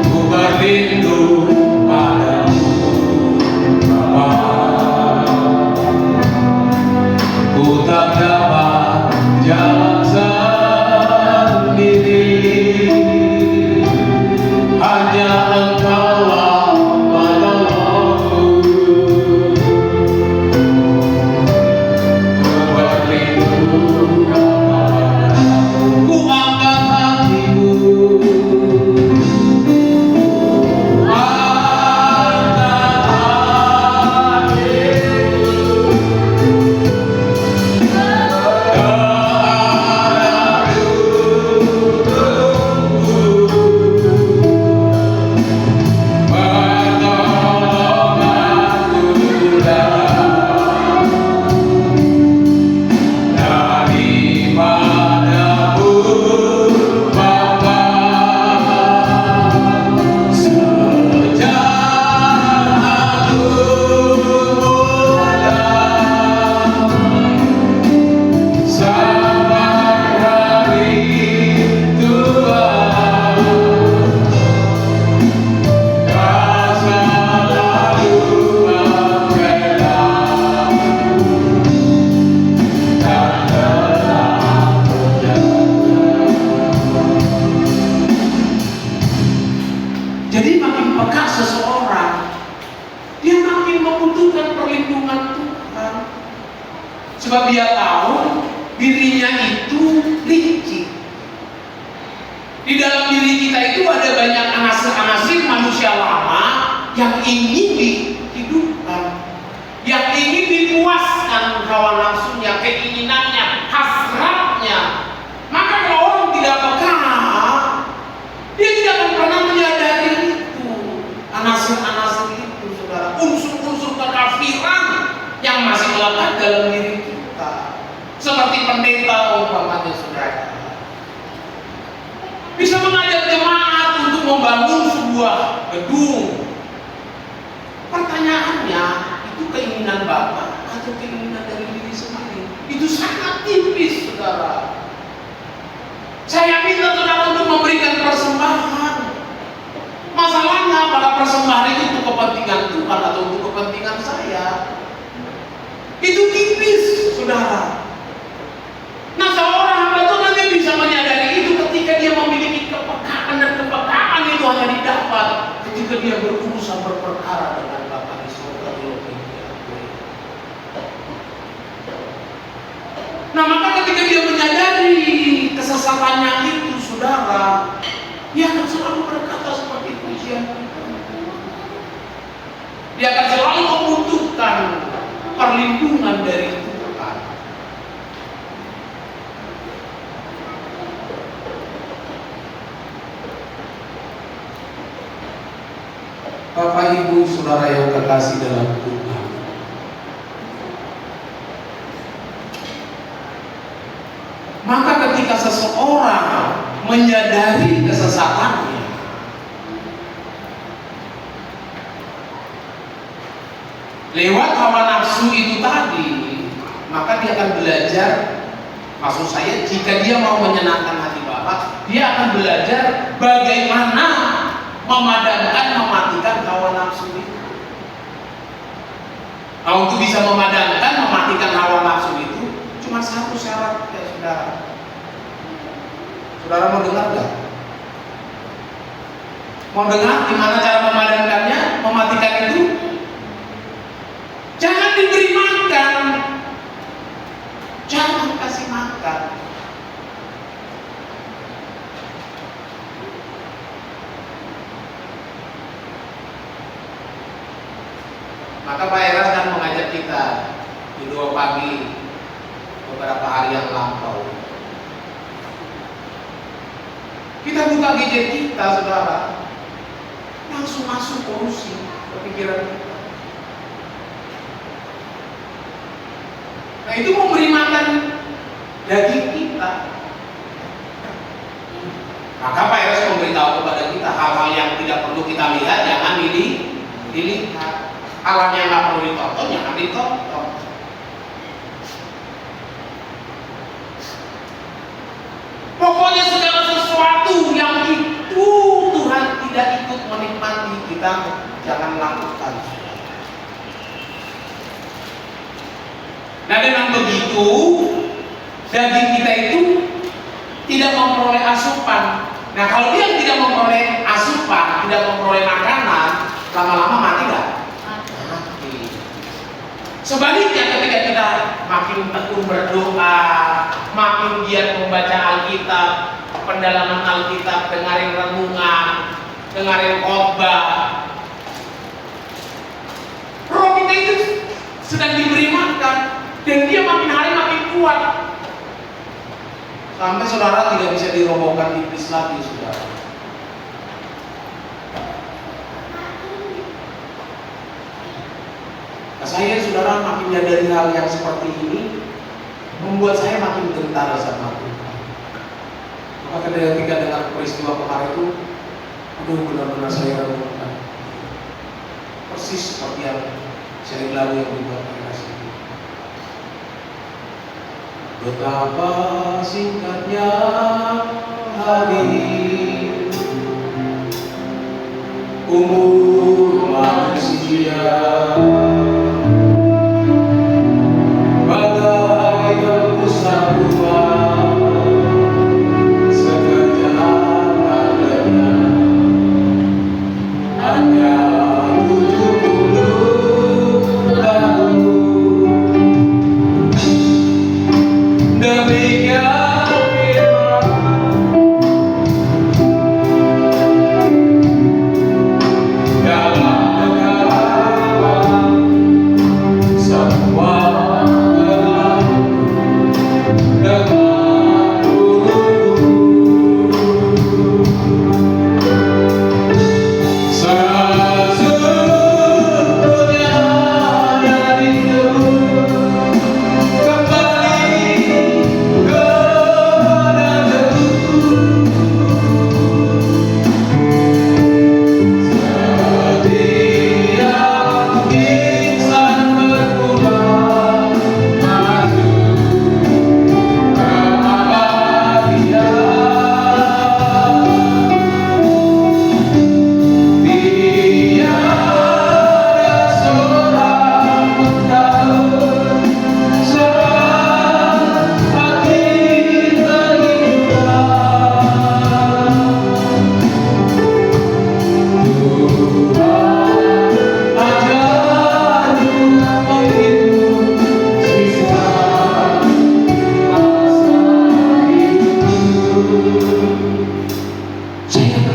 Ku berlindung padamu, Bapa. Ku tak dapat jalan sendiri, hanya Engkaulah penolongku. Ku berlindung kepadamu, ku angkat hatiku, jadi makin peka seseorang, dia makin membutuhkan perlindungan Tuhan. Sebab dia tahu dirinya itu licik. Di dalam diri kita itu ada banyak anasir-anasir manusia lama yang ingin dihidupkan, yang ingin dipuaskan hawa nafsunya, keinginannya, hasratnya. Maka kalau orang tidak peka, dia tidak akan pernah menyadari itu, anasir-anasir itu, saudara, unsur-unsur kekafiran yang masih melekat dalam diri kita. Seperti pendeta umpamanya, saudara, bisa mengajak jemaat untuk membangun sebuah gedung. Pertanyaannya, itu keinginan Bapak satu keinginan dari diri sendiri. Itu sangat tipis, saudara. Saya minta saudara untuk memberikan persembahan. Masalahnya pada persembahan itu untuk kepentingan Tuhan atau untuk kepentingan saya. Itu tipis, saudara. Nah, seorang hamba Tuhan dia bisa menyadari itu ketika dia memiliki kepekaan, dan kepekaan itu hanya didapat ketika dia berurusan berperkara dengan Bapa di surga. Nah, maka ketika dia menyadari kesesatannya itu, saudara, dia akan selalu berkata seperti pujian kita. Dia akan selalu membutuhkan perlindungan dari Tuhan. Bapak Ibu Saudara yang terkasih dalam Tuhan, maka ketika seseorang menyadari kesesatannya, lewat hawa nafsu itu tadi, maka dia akan belajar. Maksud saya, jika dia mau menyenangkan hati Bapa, dia akan belajar bagaimana memadamkan, mematikan hawa nafsu itu. Nah, untuk bisa memadamkan, mematikan hawa nafsu itu cuma satu syarat, ya saudara. Saudara mau dengar gak? Mau dengar gimana cara memadamkannya, mematikan itu? Jangan diberi makan, jangan kasih makan. Maka Pak Eras kan mengajak kita di 2 pagi beberapa hari yang lampau. Kita buka gadget kita, saudara, langsung masuk polusi ke pikiran kita. Nah, itu memberi makan daging kita. Maka Pak Eras memberitahu kepada kita hal-hal yang tidak perlu kita lihat, jangan dilihat. Hal yang nggak perlu ditonton, jangan ditonton. Pokoknya segala sesuatu yang itu Tuhan tidak ikut menikmati, kita jangan lakukan. Nah, dengan begitu daging kita itu tidak memperoleh asupan. Nah, kalau dia tidak memperoleh asupan, tidak memperoleh makanan, lama-lama mati nggak? Sebaliknya, ketika kita makin tekun berdoa, makin giat membaca Alkitab, pendalaman Alkitab, dengarin renungan, dengarin khotbah, roh kita itu sedang diberi makan, dan dia makin hari makin kuat, sampai saudara tidak bisa dirobohkan iblis lagi, saudara. Saya, saudara, makin menyadari hal yang seperti ini, membuat saya makin gentar sama Tuhan. Maka ketika dengar peristiwa kemarin itu, aduh, benar-benar saya renungkan. Persis seperti yang saya lalu yang dibuat Eras itu. Betapa singkatnya hari, umur manusia.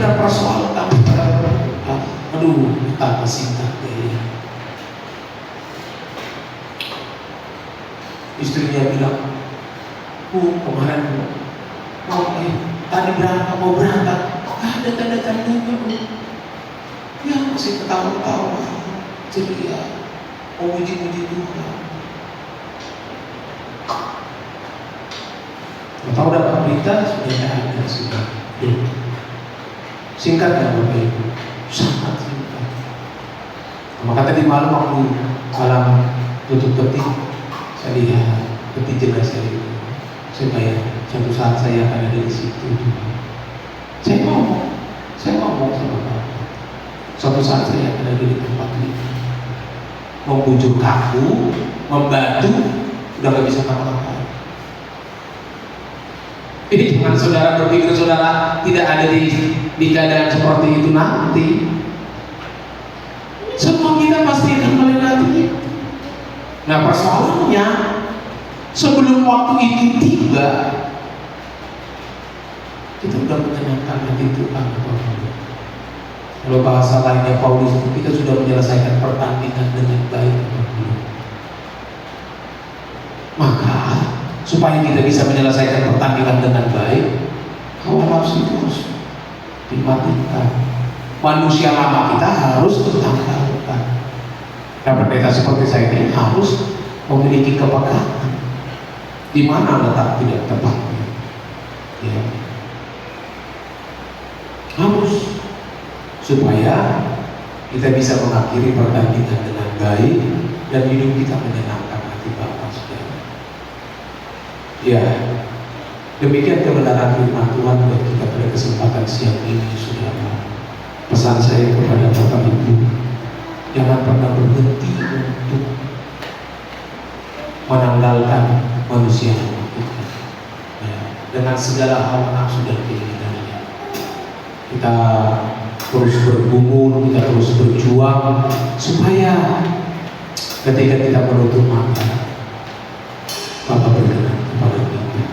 benar-benar persoalkan. Aduh, betapa singkat deh. Istrinya bilang, kemarin tadi mau berangkat, ada tanda-tandanya, ya masih ketawa-ketawa, ceria, mau muji-muji Tuhan. Tahu dapat berita sudah ada sudah. Singkat kan Bapak Ibu, sangat singkat. Maka tadi malam waktu malam tutup peti, saya lihat peti jenazah itu. Saya bayar, suatu saat saya akan ada di situ. Saya ngomong sama Bapak. Suatu saat saya akan ada di tempat itu. Membujuk kaku, membantu, udah gak bisa kata-kata. Jadi jangan saudara berpikir saudara tidak ada di keadaan seperti itu nanti. Semua kita pasti akan melewati itu. Nah persoalannya, sebelum waktu itu tiba, kita sudah menyenangkan hati Tuhan. Kalau bahasa lainnya Paulus, kita sudah menyelesaikan pertandingan dengan baik. Maka supaya kita bisa menyelesaikan pertandingan dengan baik, hawa nafsu itu harus dimatikan. Manusia lama kita harus ditanggalkan. Dan pendeta seperti saya ini harus memiliki kepekaan. Di mana letak tidak tepatnya? Ya. Harus supaya kita bisa mengakhiri pertandingan dengan baik dan hidup kita menyenangkan hati Bapa. Ya, demikian kebenaran firman Tuhan buat kita pada kesempatan siang ini, saudara. Pesan saya kepada Bapak Ibu, jangan pernah berhenti untuk menanggalkan manusia kita. Ya, dengan segala hawa nafsu dan keinginannya. Kita terus bergumul, kita terus berjuang supaya ketika kita menutup mata, Bapak berkenan kepada kita.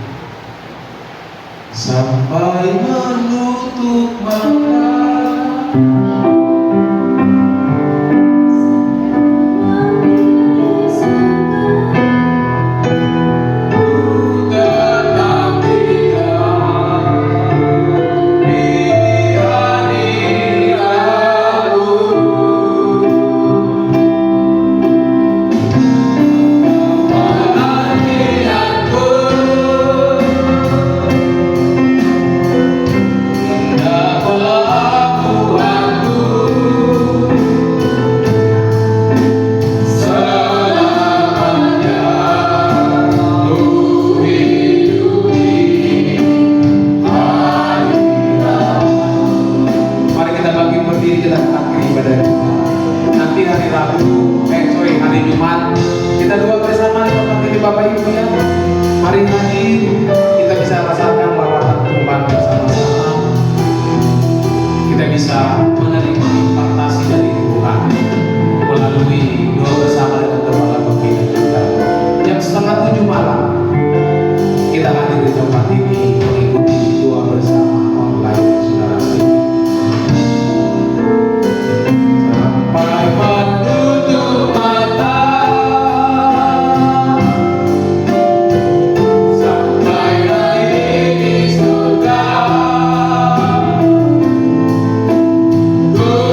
Sampai menutup mata, oh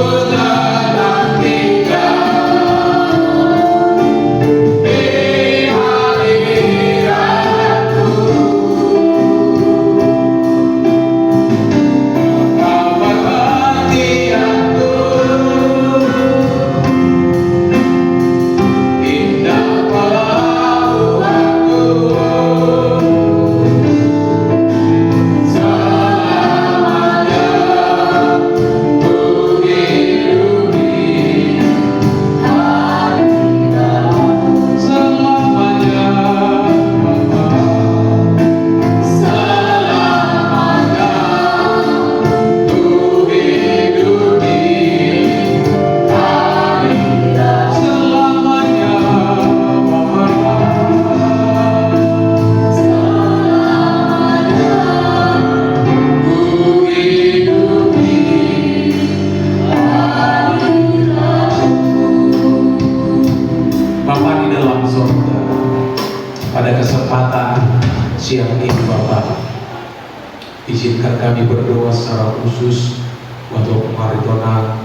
dan kami berdoa secara khusus untuk Maritona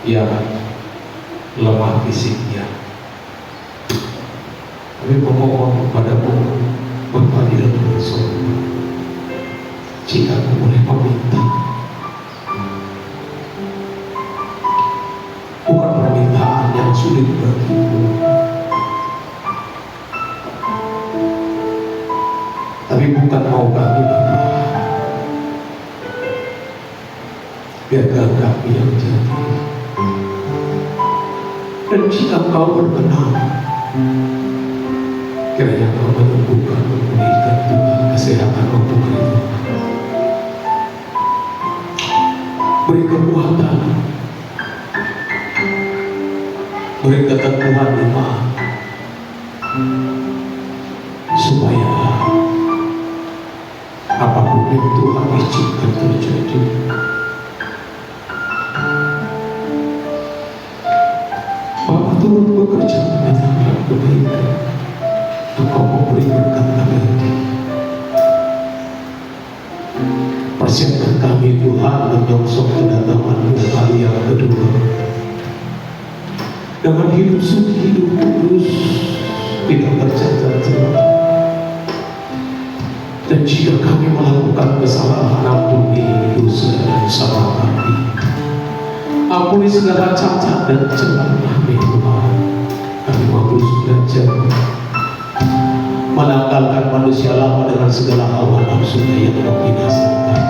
yang lemah fisiknya. Kami memohon kepadamu Bapa di dalam surga, jika aku boleh meminta, bukan permintaan yang sulit bagiku, tapi bukan mau kami Bapa, biar kami yang jadi. Dan jika Engkau berkenan, kiranya Engkau menyembuhkan, memulihkan Tuhan kesehatan untuk itu. Beri kekuatan, beri keteguhan iman, supaya apapun yang Tuhan izinkan terjadi, Bapa turut bekerja mendatangkan kebaikan. Engkau memberi berkat abadi. Persiapkan kami Tuhan menyongsong kedatangan-Mu kali yang kedua dengan hidup suci, hidup kudus, tidak tercacat celah. Dan jika kami melakukan kesalahan, ampuni dosa dan salah kami. Ampuni segala cacat dan celah kami Tuhan. Kami mau terus belajar menanggalkan manusia lama dengan segala hawa nafsunya yang membinasakan.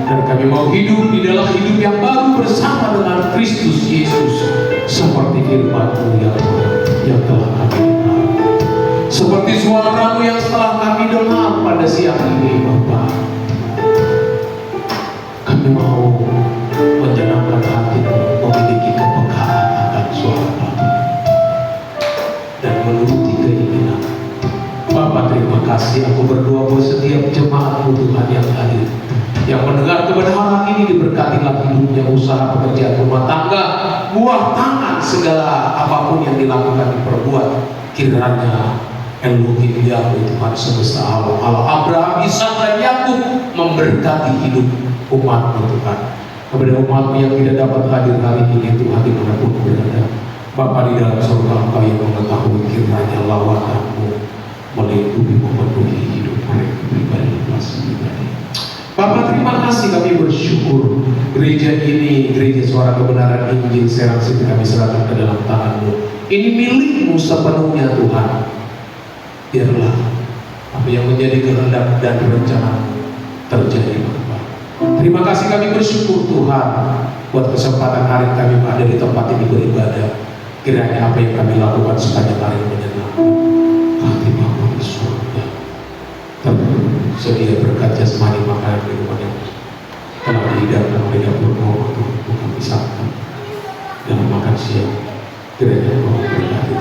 Dan kami mau hidup di dalam hidup yang baru bersama dengan Kristus Yesus, seperti firman-Mu yang telah kami dengar, seperti suara-Mu yang telah kami dengar pada siang ini Bapa. Kami mau menyenangkan hati-Mu, memiliki kepekaan akan suara Bapa dan menuruti keinginan Bapa. Terima kasih, aku berdoa buat setiap jemaat-Mu Tuhan yang hadir, yang mendengar kebenaran ini, diberkatilah hidupnya, usaha pekerjaan rumah tangga, buah tangan, segala apapun yang dilakukan diperbuat. Kiranya Elohim Yahweh Tuhan semesta alam, Allah Abraham, Ishak dan Yakub memberkati hidup umat-Mu Tuhan. Kepada umat-Mu yang tidak dapat hadir hari ini Tuhan, dimanapun berada, Bapa di dalam surga, Engkau yang mengetahui, kiranya lawatan-Mu melindungi, memenuhi hidup mereka pribadi, pribadi. Bapak, terima kasih, kami bersyukur gereja ini, gereja Suara Kebenaran Injil Serang City, kami serahkan ke dalam tangan-Mu. Ini milik-Mu sepenuhnya Tuhan. Biarlah apa yang menjadi kehendak dan rencana-Mu terjadi Bapak. Terima kasih, kami bersyukur Tuhan buat kesempatan hari kami ada di tempat ini beribadah. Kiranya apa yang kami lakukan sepanjang hari menyenangkan hati Bapa di surga. Sedia berkat jasmani, makanan, minuman yang telah dihidangkan oleh dapur-Mu untuk kami santap dalam makan siang. Kiranya Engkau berkati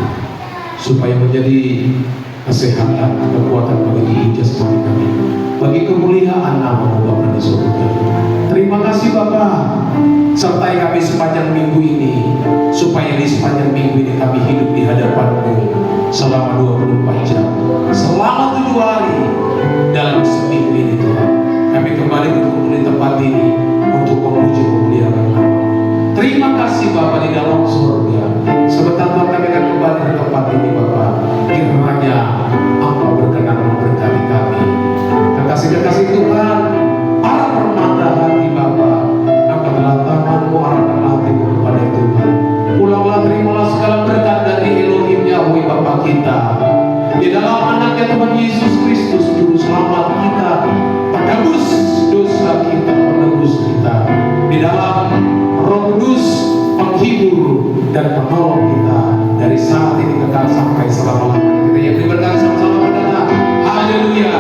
supaya menjadi kesehatan, kekuatan bagi jasmani kami, bagi kemuliaan nama-Mu Bapa di surga. Terima kasih Bapa, sertai kami sepanjang minggu ini, supaya di sepanjang minggu ini kami hidup di hadapan-Mu selama 24 jam, selama 7 hari dalam seminggu ini Tuhan. Kami kembali berkumpul di tempat ini untuk memuji memuliakan nama-Mu. Terima kasih Bapa di dalam surga. Sebentar kami akan kembali ke tempat ini Bapa. Kiranya Engkau berkenan memberkati kami. Kekasih-kekasih Tuhan, para permata hati Bapa, angkatlah tangan-Mu, arahkan hati-Mu kepada Tuhan. Pulanglah, terimalah segala berkat dari Elohim Yahweh Bapa kita, di dalam anaknya Tuhan Yesus Kristus, Juru Selamat kita, penebus dosa kita, penebus kita, di dalam Roh Kudus, penghibur dan penolong kita, dari saat ini kekal sampai selama-lamanya. Kita yang diberkati sama-sama berkata, haleluya.